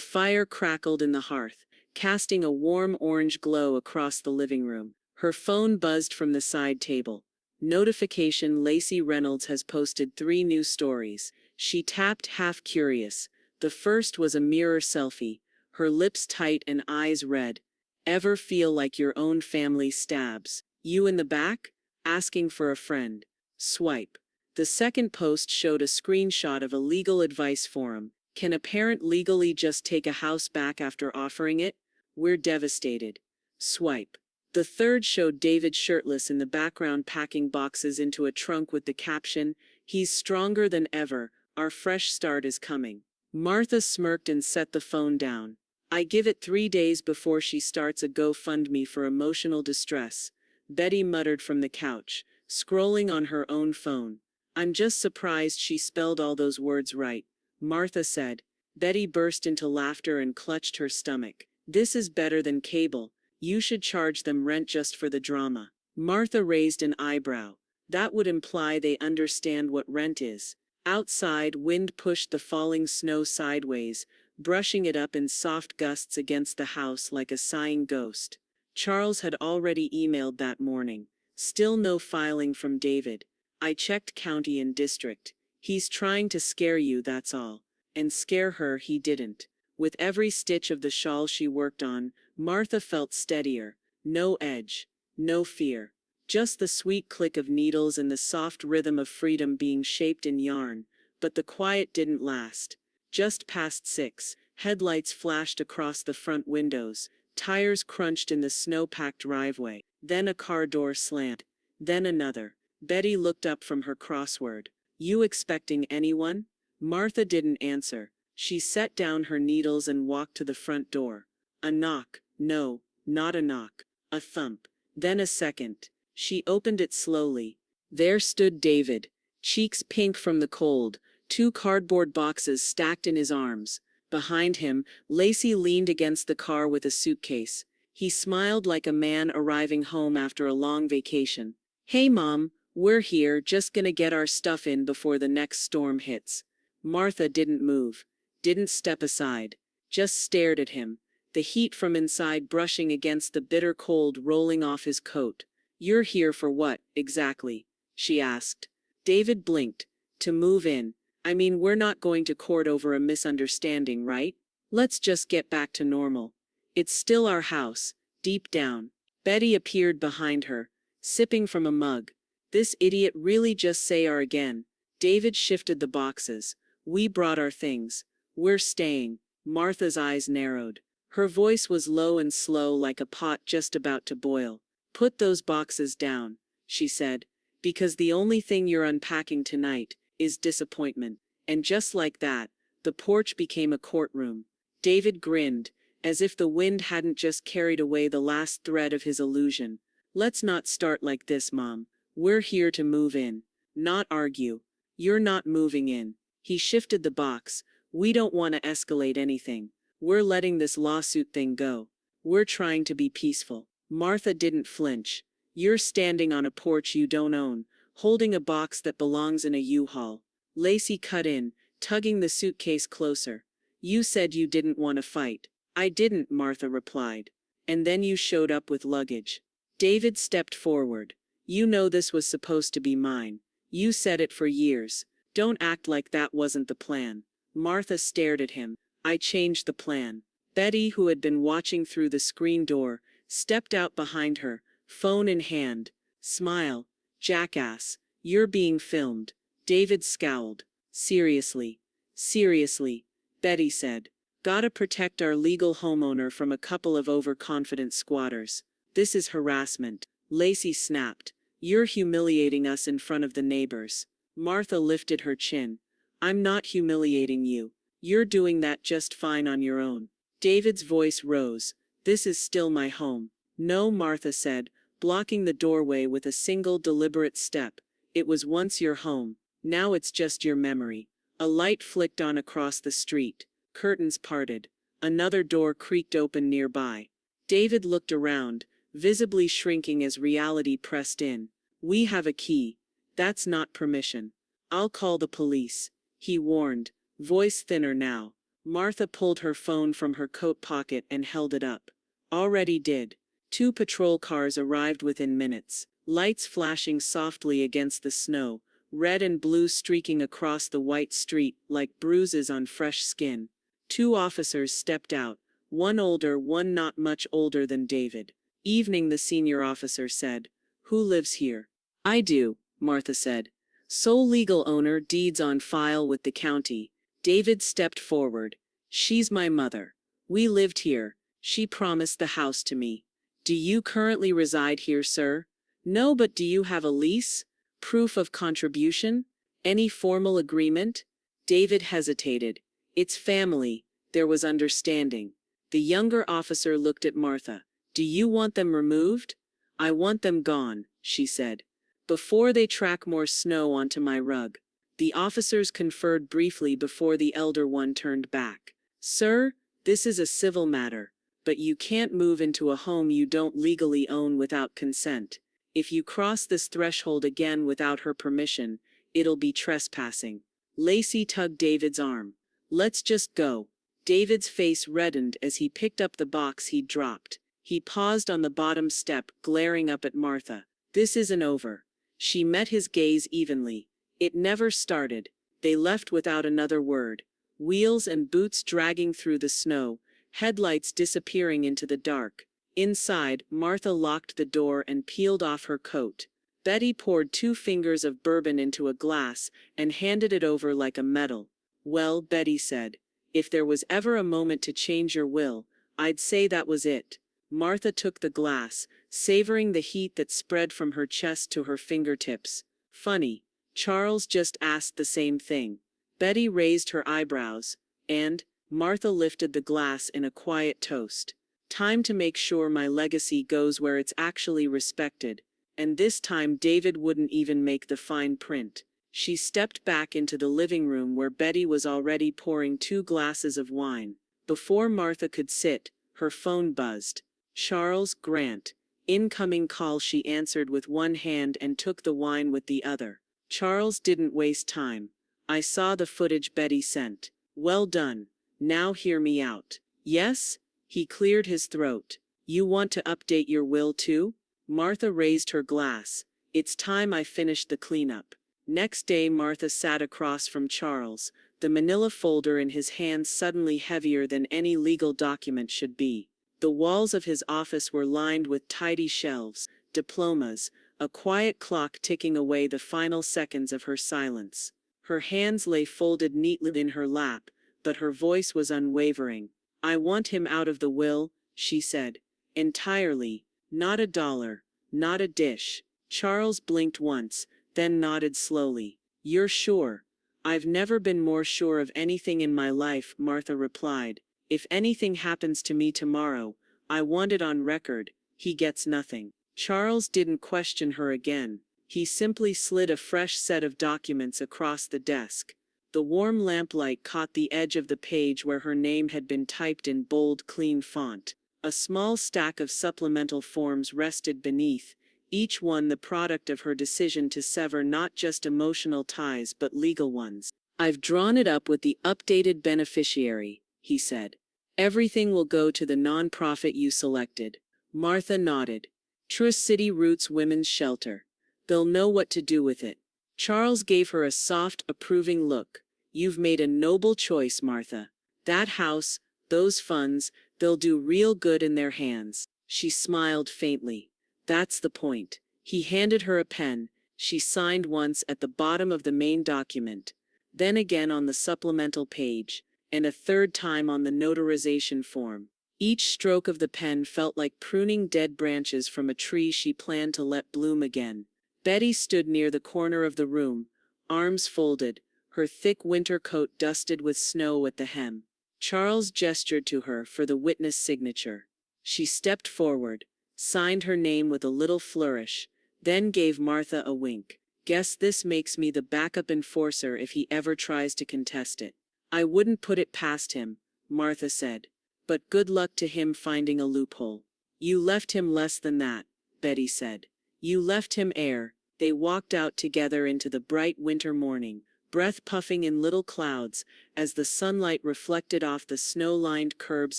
fire crackled in the hearth, casting a warm orange glow across the living room. Her phone buzzed from the side table. Notification: Lacey Reynolds has posted 3 new stories. She tapped, half curious. The first was a mirror selfie, her lips tight and eyes red. "Ever feel like your own family stabs you in the back? Asking for a friend." Swipe. The second post showed a screenshot of a legal advice forum. "Can a parent legally just take a house back after offering it? We're devastated." Swipe. The third showed David shirtless in the background packing boxes into a trunk with the caption, "He's stronger than ever, our fresh start is coming." Martha smirked and set the phone down. "I give it 3 days before she starts a GoFundMe for emotional distress," Betty muttered from the couch, scrolling on her own phone. "I'm just surprised she spelled all those words right," Martha said. Betty burst into laughter and clutched her stomach. "This is better than cable. You should charge them rent just for the drama." Martha raised an eyebrow. "That would imply they understand what rent is." Outside, wind pushed the falling snow sideways, brushing it up in soft gusts against the house like a sighing ghost. Charles had already emailed that morning. Still no filing from David. I checked county and district. He's trying to scare you, that's all. And scare her he didn't. With every stitch of the shawl she worked on, Martha felt steadier. No edge. No fear. Just the sweet click of needles and the soft rhythm of freedom being shaped in yarn. But the quiet didn't last. Just past 6, headlights flashed across the front windows. Tires crunched in the snow-packed driveway. Then a car door slammed. Then another. Betty looked up from her crossword. You expecting anyone? Martha didn't answer. She set down her needles and walked to the front door. A knock. No, not a knock. A thump. Then a second. She opened it slowly. There stood David, cheeks pink from the cold, 2 cardboard boxes stacked in his arms. Behind him, Lacey leaned against the car with a suitcase. He smiled like a man arriving home after a long vacation. Hey Mom, we're here, just gonna get our stuff in before the next storm hits. Martha didn't move, didn't step aside, just stared at him, the heat from inside brushing against the bitter cold rolling off his coat. You're here for what, exactly? She asked. David blinked. To move in. I mean, we're not going to court over a misunderstanding, right? Let's just get back to normal. It's still our house, deep down. Betty appeared behind her, sipping from a mug. This idiot really just say our again. David shifted the boxes. We brought our things. We're staying. Martha's eyes narrowed. Her voice was low and slow like a pot just about to boil. Put those boxes down, she said, because the only thing you're unpacking tonight is disappointment. And just like that, the porch became a courtroom. David grinned, as if the wind hadn't just carried away the last thread of his illusion. Let's not start like this, Mom. We're here to move in, not argue. You're not moving in. He shifted the box. We don't want to escalate anything. We're letting this lawsuit thing go. We're trying to be peaceful. Martha didn't flinch. You're standing on a porch you don't own, holding a box that belongs in a U-Haul. Lacey cut in, tugging the suitcase closer. You said you didn't want to fight. I didn't, Martha replied. And then you showed up with luggage. David stepped forward. You know this was supposed to be mine. You said it for years. Don't act like that wasn't the plan. Martha stared at him. I changed the plan. Betty, who had been watching through the screen door, stepped out behind her, phone in hand. Smile. Jackass. You're being filmed. David scowled. Seriously. Seriously, Betty said. Gotta protect our legal homeowner from a couple of overconfident squatters. This is harassment. Lacey snapped. You're humiliating us in front of the neighbors. Martha lifted her chin. I'm not humiliating you. You're doing that just fine on your own. David's voice rose. This is still my home. No, Martha said, blocking the doorway with a single deliberate step. It was once your home. Now it's just your memory. A light flicked on across the street. Curtains parted. Another door creaked open nearby. David looked around, visibly shrinking as reality pressed in. We have a key. That's not permission. I'll call the police, he warned, voice thinner now. Martha pulled her phone from her coat pocket and held it up. Already did. 2 patrol cars arrived within minutes, lights flashing softly against the snow, red and blue streaking across the white street like bruises on fresh skin. 2 officers stepped out, one older, one not much older than David. Evening, the senior officer said. Who lives here? I do, Martha said. Sole legal owner, deeds on file with the county. David stepped forward. She's my mother. We lived here. She promised the house to me. Do you currently reside here, sir? No, but do you have a lease? Proof of contribution? Any formal agreement? David hesitated. It's family. There was understanding. The younger officer looked at Martha. Do you want them removed? I want them gone, she said. Before they track more snow onto my rug. The officers conferred briefly before the elder one turned back. Sir, this is a civil matter, but you can't move into a home you don't legally own without consent. If you cross this threshold again without her permission, it'll be trespassing. Lacey tugged David's arm. Let's just go. David's face reddened as he picked up the box he'd dropped. He paused on the bottom step, glaring up at Martha. This isn't over. She met his gaze evenly. It never started. They left without another word. Wheels and boots dragging through the snow, headlights disappearing into the dark. Inside, Martha locked the door and peeled off her coat. Betty poured 2 fingers of bourbon into a glass and handed it over like a medal. Well, Betty said, if there was ever a moment to change your will, I'd say that was it. Martha took the glass, savoring the heat that spread from her chest to her fingertips. Funny, Charles just asked the same thing. Betty raised her eyebrows, and Martha lifted the glass in a quiet toast. Time to make sure my legacy goes where it's actually respected. And this time David wouldn't even make the fine print. She stepped back into the living room where Betty was already pouring 2 glasses of wine. Before Martha could sit, her phone buzzed. Charles Grant. Incoming call, she answered with one hand and took the wine with the other. Charles didn't waste time. I saw the footage Betty sent. Well done. Now hear me out. Yes? He cleared his throat. You want to update your will too? Martha raised her glass. It's time I finished the cleanup. Next day Martha sat across from Charles, the manila folder in his hands suddenly heavier than any legal document should be. The walls of his office were lined with tidy shelves, diplomas, a quiet clock ticking away the final seconds of her silence. Her hands lay folded neatly in her lap, but her voice was unwavering. I want him out of the will, she said. Entirely. Not a dollar. Not a dish. Charles blinked once, then nodded slowly. You're sure? I've never been more sure of anything in my life, Martha replied. If anything happens to me tomorrow, I want it on record. He gets nothing. Charles didn't question her again. He simply slid a fresh set of documents across the desk. The warm lamplight caught the edge of the page where her name had been typed in bold, clean font. A small stack of supplemental forms rested beneath, each one the product of her decision to sever not just emotional ties but legal ones. I've drawn it up with the updated beneficiary, he said. Everything will go to the nonprofit you selected. Martha nodded. Trust City Roots Women's Shelter. They'll know what to do with it. Charles gave her a soft, approving look. You've made a noble choice, Martha. That house, those funds, they'll do real good in their hands. She smiled faintly. That's the point. He handed her a pen. She signed once at the bottom of the main document, then again on the supplemental page, and a third time on the notarization form. Each stroke of the pen felt like pruning dead branches from a tree she planned to let bloom again. Betty stood near the corner of the room, arms folded, her thick winter coat dusted with snow at the hem. Charles gestured to her for the witness signature. She stepped forward, signed her name with a little flourish, then gave Martha a wink. Guess this makes me the backup enforcer if he ever tries to contest it. I wouldn't put it past him, Martha said. But good luck to him finding a loophole. You left him less than that, Betty said. You left him air. They walked out together into the bright winter morning, breath puffing in little clouds, as the sunlight reflected off the snow-lined curbs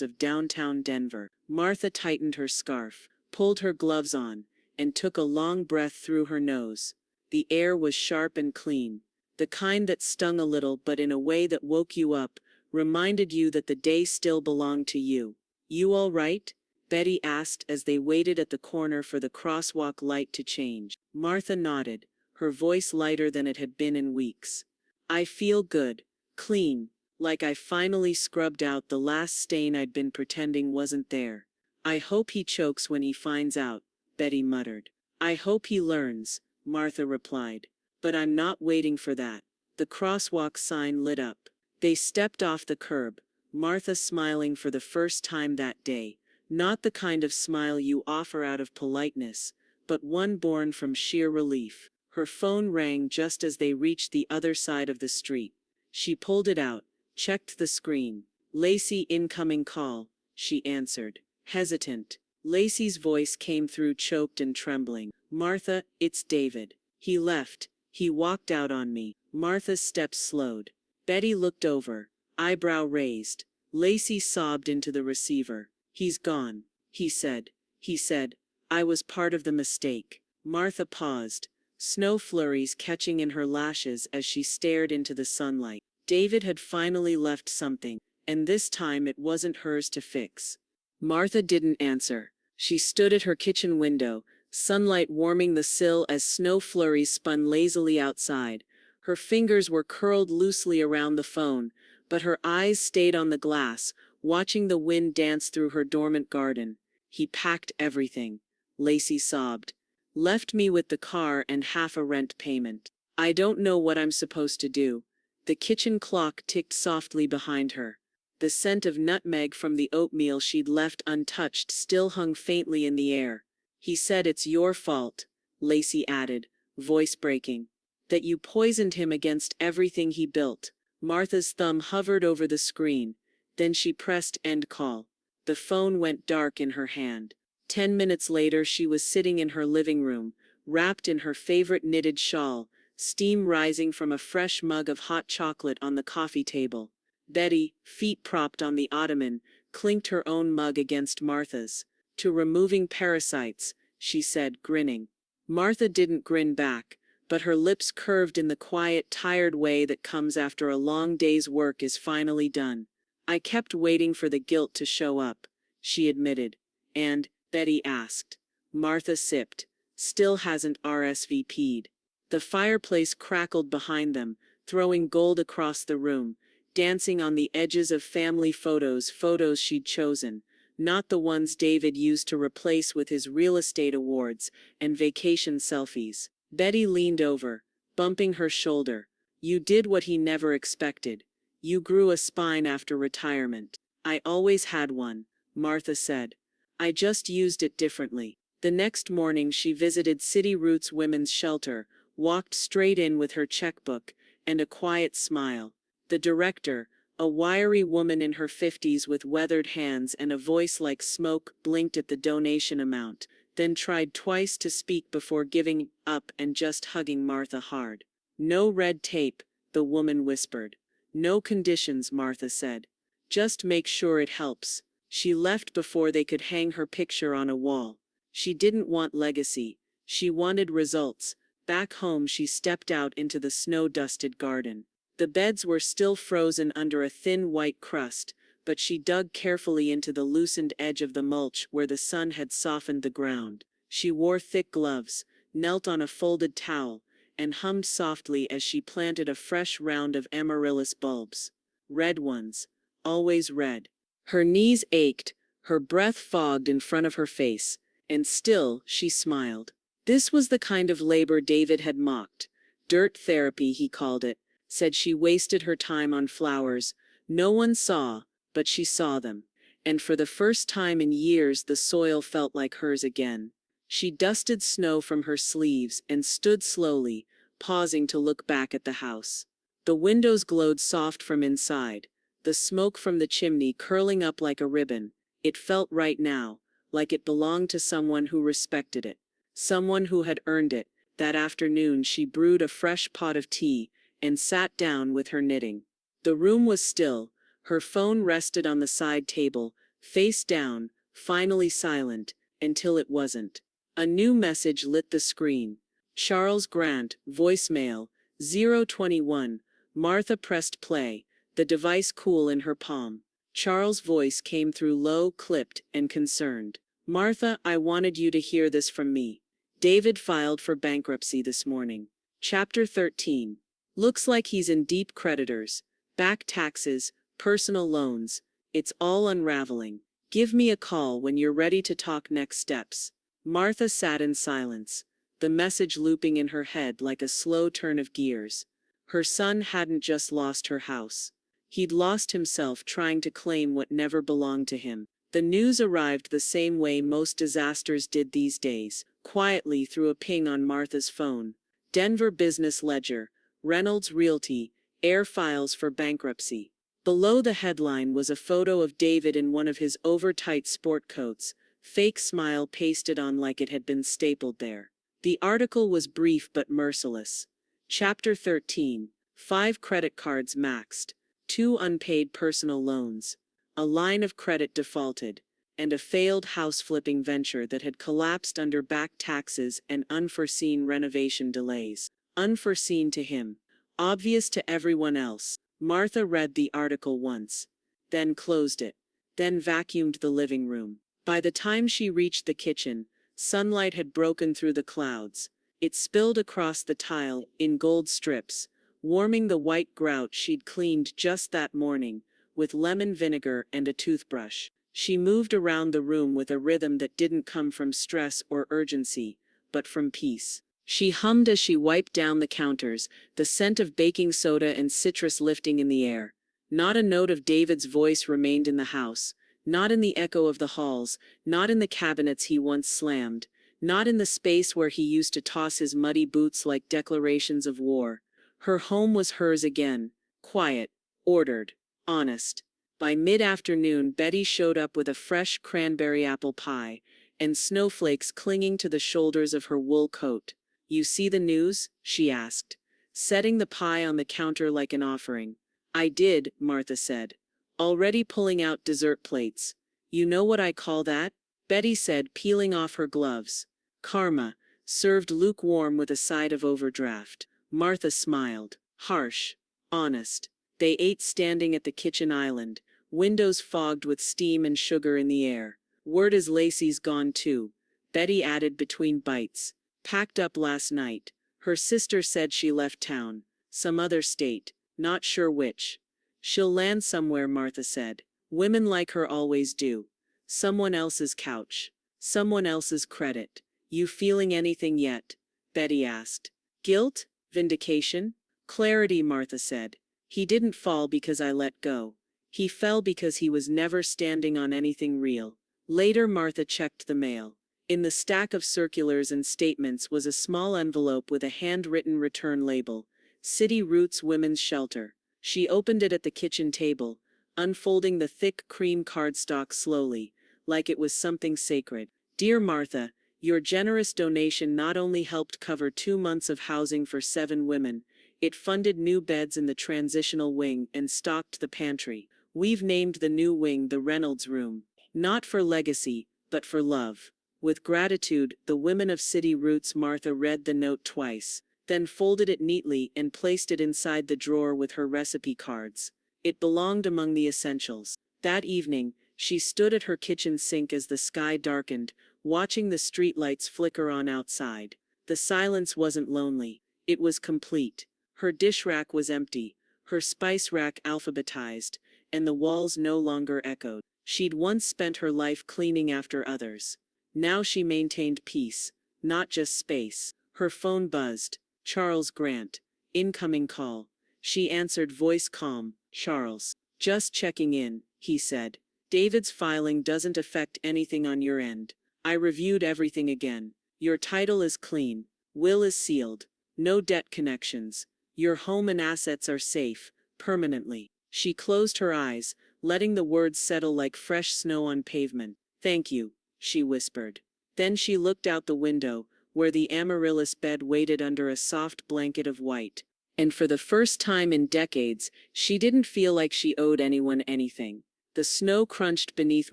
of downtown Denver. Martha tightened her scarf, pulled her gloves on, and took a long breath through her nose. The air was sharp and clean, the kind that stung a little but in a way that woke you up, reminded you that the day still belonged to you. You all right? Betty asked as they waited at the corner for the crosswalk light to change. Martha nodded, her voice lighter than it had been in weeks. I feel good, clean, like I finally scrubbed out the last stain I'd been pretending wasn't there. I hope he chokes when he finds out, Betty muttered. I hope he learns, Martha replied. But I'm not waiting for that. The crosswalk sign lit up. They stepped off the curb, Martha smiling for the first time that day. Not the kind of smile you offer out of politeness, but one born from sheer relief. Her phone rang just as they reached the other side of the street. She pulled it out, checked the screen. Lacey, incoming call, she answered, hesitant. Lacey's voice came through choked and trembling. Martha, it's David. He left. He walked out on me. Martha's steps slowed. Betty looked over, eyebrow raised. Lacey sobbed into the receiver. He's gone, he said. he said. I was part of the mistake. Martha paused, snow flurries catching in her lashes as she stared into the sunlight. David had finally left something, and this time it wasn't hers to fix. Martha didn't answer. She stood at her kitchen window, sunlight warming the sill as snow flurries spun lazily outside. Her fingers were curled loosely around the phone, but her eyes stayed on the glass, watching the wind dance through her dormant garden. He packed everything. Lacey sobbed. Left me with the car and half a rent payment. I don't know what I'm supposed to do. The kitchen clock ticked softly behind her. The scent of nutmeg from the oatmeal she'd left untouched still hung faintly in the air. He said it's your fault, Lacey added, voice breaking. That you poisoned him against everything he built. Martha's thumb hovered over the screen. Then she pressed end call. The phone went dark in her hand. 10 minutes later she was sitting in her living room, wrapped in her favorite knitted shawl, steam rising from a fresh mug of hot chocolate on the coffee table. Betty, feet propped on the ottoman, clinked her own mug against Martha's. To removing parasites, she said, grinning. Martha didn't grin back, but her lips curved in the quiet, tired way that comes after a long day's work is finally done. I kept waiting for the guilt to show up, she admitted. And, Betty asked. Martha sipped. Still hasn't RSVP'd. The fireplace crackled behind them, throwing gold across the room, dancing on the edges of family photos she'd chosen, not the ones David used to replace with his real estate awards and vacation selfies. Betty leaned over, bumping her shoulder. You did what he never expected. You grew a spine after retirement. I always had one, Martha said. I just used it differently. The next morning she visited City Roots Women's Shelter, walked straight in with her checkbook and a quiet smile. The director, a wiry woman in her 50s with weathered hands and a voice like smoke, blinked at the donation amount, then tried twice to speak before giving up and just hugging Martha hard. No red tape, the woman whispered. No conditions, Martha said. Just make sure it helps. She left before they could hang her picture on a wall. She didn't want legacy. She wanted results. Back home she stepped out into the snow-dusted garden. The beds were still frozen under a thin white crust, but she dug carefully into the loosened edge of the mulch where the sun had softened the ground. She wore thick gloves, knelt on a folded towel, and hummed softly as she planted a fresh round of amaryllis bulbs. Red ones. Always red. Her knees ached, her breath fogged in front of her face, and still she smiled. This was the kind of labor David had mocked. Dirt therapy, he called it. Said she wasted her time on flowers. No one saw, but she saw them. And for the first time in years the soil felt like hers again. She dusted snow from her sleeves and stood slowly, pausing to look back at the house. The windows glowed soft from inside, the smoke from the chimney curling up like a ribbon. It felt right now, like it belonged to someone who respected it. Someone who had earned it. That afternoon she brewed a fresh pot of tea and sat down with her knitting. The room was still. Her phone rested on the side table, face down, finally silent, until it wasn't. A new message lit the screen. Charles Grant, voicemail, 021. Martha pressed play, the device cool in her palm. Charles' voice came through low, clipped, and concerned. Martha, I wanted you to hear this from me. David filed for bankruptcy this morning. Chapter 13. Looks like he's in deep creditors. Back taxes, personal loans. It's all unraveling. Give me a call when you're ready to talk next steps. Martha sat in silence, the message looping in her head like a slow turn of gears. Her son hadn't just lost her house. He'd lost himself trying to claim what never belonged to him. The news arrived the same way most disasters did these days, quietly through a ping on Martha's phone. Denver Business Ledger, Reynolds Realty, Air Files for Bankruptcy. Below the headline was a photo of David in one of his over-tight sport coats, fake smile pasted on like it had been stapled there. The article was brief but merciless. Chapter 13. 5 credit cards maxed. 2 unpaid personal loans. A line of credit defaulted. and a failed house-flipping venture that had collapsed under back taxes and unforeseen renovation delays. Unforeseen to him, obvious to everyone else. Martha read the article once, then closed it, then vacuumed the living room. By the time she reached the kitchen, sunlight had broken through the clouds. It spilled across the tile in gold strips, warming the white grout she'd cleaned just that morning with lemon vinegar and a toothbrush. She moved around the room with a rhythm that didn't come from stress or urgency, but from peace. She hummed as she wiped down the counters, the scent of baking soda and citrus lifting in the air. Not a note of David's voice remained in the house, not in the echo of the halls, not in the cabinets he once slammed, not in the space where he used to toss his muddy boots like declarations of war. Her home was hers again, quiet, ordered, honest. By mid-afternoon, Betty showed up with a fresh cranberry apple pie and snowflakes clinging to the shoulders of her wool coat. "You see the news?" she asked, setting the pie on the counter like an offering. "I did," Martha said, already pulling out dessert plates. "You know what I call that?" Betty said, peeling off her gloves. "Karma, served lukewarm with a side of overdraft." Martha smiled. Harsh, honest. They ate standing at the kitchen island, windows fogged with steam and sugar in the air. "Word is Lacey's gone too," Betty added between bites. "Packed up last night. Her sister said she left town. Some other state. Not sure which." "She'll land somewhere," Martha said. "Women like her always do. Someone else's couch. Someone else's credit." "You feeling anything yet?" Betty asked. "Guilt? Vindication?" "Clarity," Martha said. "He didn't fall because I let go. He fell because he was never standing on anything real." Later, Martha checked the mail. In the stack of circulars and statements was a small envelope with a handwritten return label, City Roots Women's Shelter. She opened it at the kitchen table, unfolding the thick cream cardstock slowly, like it was something sacred. "Dear Martha, your generous donation not only helped cover 2 months of housing for 7 women, it funded new beds in the transitional wing and stocked the pantry. We've named the new wing the Reynolds Room. Not for legacy, but for love. With gratitude, the women of City Roots." Martha read the note twice, then folded it neatly and placed it inside the drawer with her recipe cards. It belonged among the essentials. That evening, she stood at her kitchen sink as the sky darkened, watching the streetlights flicker on outside. The silence wasn't lonely. It was complete. Her dish rack was empty, her spice rack alphabetized, and the walls no longer echoed. She'd once spent her life cleaning after others. Now she maintained peace, not just space. Her phone buzzed. Charles Grant. Incoming call. She answered, voice calm. "Charles. Just checking in," he said. "David's filing doesn't affect anything on your end. I reviewed everything again. Your title is clean. Will is sealed. No debt connections. Your home and assets are safe, permanently." She closed her eyes, letting the words settle like fresh snow on pavement. "Thank you," she whispered. Then she looked out the window, where the amaryllis bed waited under a soft blanket of white. And for the first time in decades, she didn't feel like she owed anyone anything. The snow crunched beneath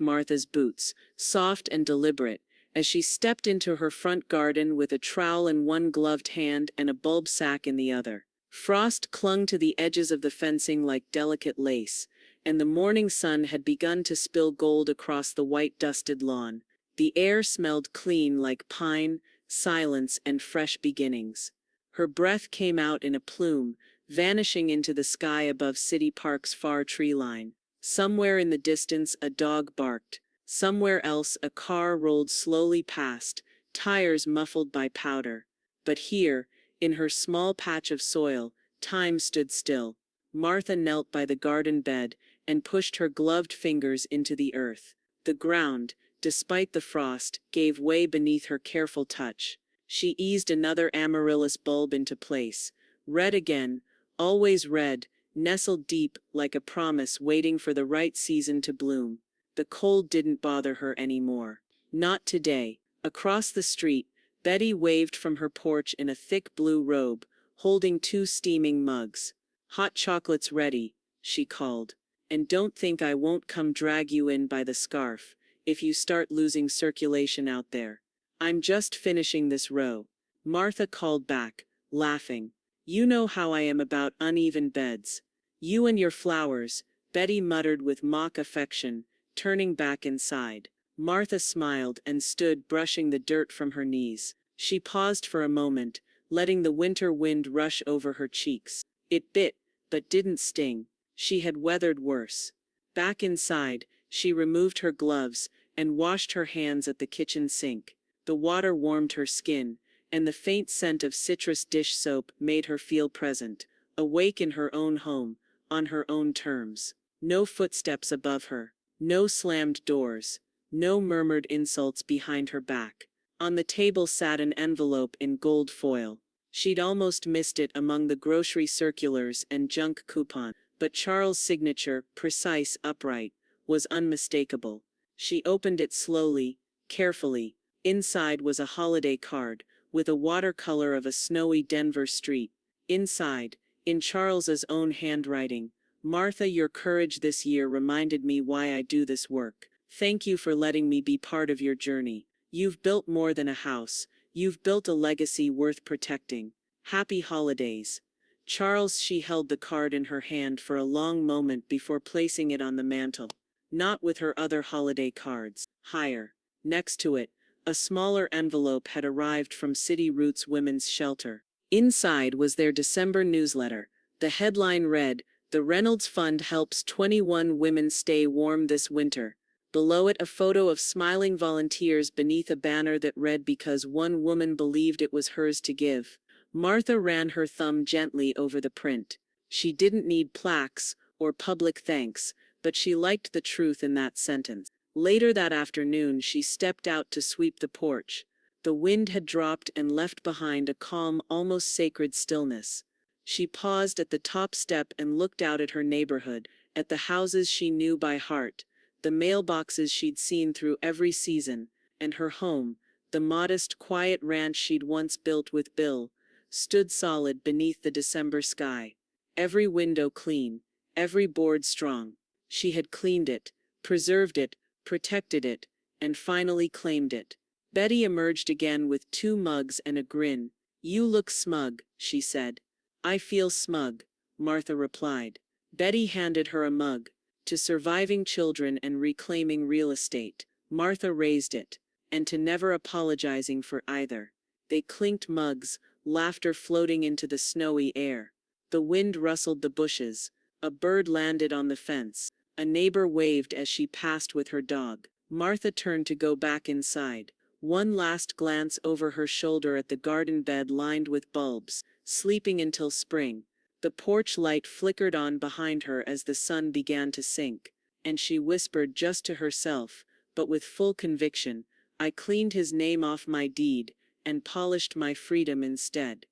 Martha's boots, soft and deliberate, as she stepped into her front garden with a trowel in one gloved hand and a bulb sack in the other. Frost clung to the edges of the fencing like delicate lace, and the morning sun had begun to spill gold across the white dusted lawn. The air smelled clean like pine, silence, and fresh beginnings. Her breath came out in a plume, vanishing into the sky above City Park's far tree line. Somewhere in the distance a dog barked. Somewhere else a car rolled slowly past, tires muffled by powder. But here, in her small patch of soil, time stood still. Martha knelt by the garden bed and pushed her gloved fingers into the earth. The ground, despite the frost, gave way beneath her careful touch. She eased another amaryllis bulb into place. Red again, always red, nestled deep like a promise waiting for the right season to bloom. The cold didn't bother her anymore. Not today. Across the street, Betty waved from her porch in a thick blue robe, holding 2 steaming mugs. "Hot chocolate's ready," she called. "And don't think I won't come drag you in by the scarf. if you start losing circulation out there. I'm just finishing this row. Martha called back, laughing. You know how I am about uneven beds. You and your flowers, Betty muttered with mock affection, turning back inside. Martha smiled and stood brushing the dirt from her knees. She paused for a moment, letting the winter wind rush over her cheeks. It bit, but didn't sting. She had weathered worse. Back inside, she removed her gloves and washed her hands at the kitchen sink. The water warmed her skin, and the faint scent of citrus dish soap made her feel present, awake in her own home, on her own terms. No footsteps above her, no slammed doors, no murmured insults behind her back. On the table sat an envelope in gold foil. She'd almost missed it among the grocery circulars and junk coupons, but Charles' signature, precise, upright, was unmistakable. She opened it slowly, carefully. Inside was a holiday card, with a watercolor of a snowy Denver street. Inside, in Charles's own handwriting, Martha, your courage this year reminded me why I do this work. Thank you for letting me be part of your journey. You've built more than a house. You've built a legacy worth protecting. Happy holidays. Charles, she held the card in her hand for a long moment before placing it on the mantel. Not with her other holiday cards. Higher. Next to it, a smaller envelope had arrived from City Roots Women's Shelter. Inside was their December newsletter. The headline read, "The Reynolds Fund helps 21 women stay warm this winter." Below it, a photo of smiling volunteers beneath a banner that read, "Because one woman believed it was hers to give." Martha ran her thumb gently over the print. She didn't need plaques or public thanks, but she liked the truth in that sentence. Later that afternoon, she stepped out to sweep the porch. The wind had dropped and left behind a calm, almost sacred stillness. She paused at the top step and looked out at her neighborhood, at the houses she knew by heart, the mailboxes she'd seen through every season, and her home, the modest, quiet ranch she'd once built with Bill, stood solid beneath the December sky. Every window clean, every board strong. She had cleaned it, preserved it, protected it, and finally claimed it. Betty emerged again with 2 mugs and a grin. "You look smug," she said. "I feel smug," Martha replied. Betty handed her a mug. "To surviving children and reclaiming real estate." Martha raised it. "And to never apologizing for either." They clinked mugs, laughter floating into the snowy air. The wind rustled the bushes. A bird landed on the fence. A neighbor waved as she passed with her dog. Martha turned to go back inside. One last glance over her shoulder at the garden bed lined with bulbs, sleeping until spring. The porch light flickered on behind her as the sun began to sink, and she whispered just to herself, but with full conviction, "I cleaned his name off my deed, and polished my freedom instead."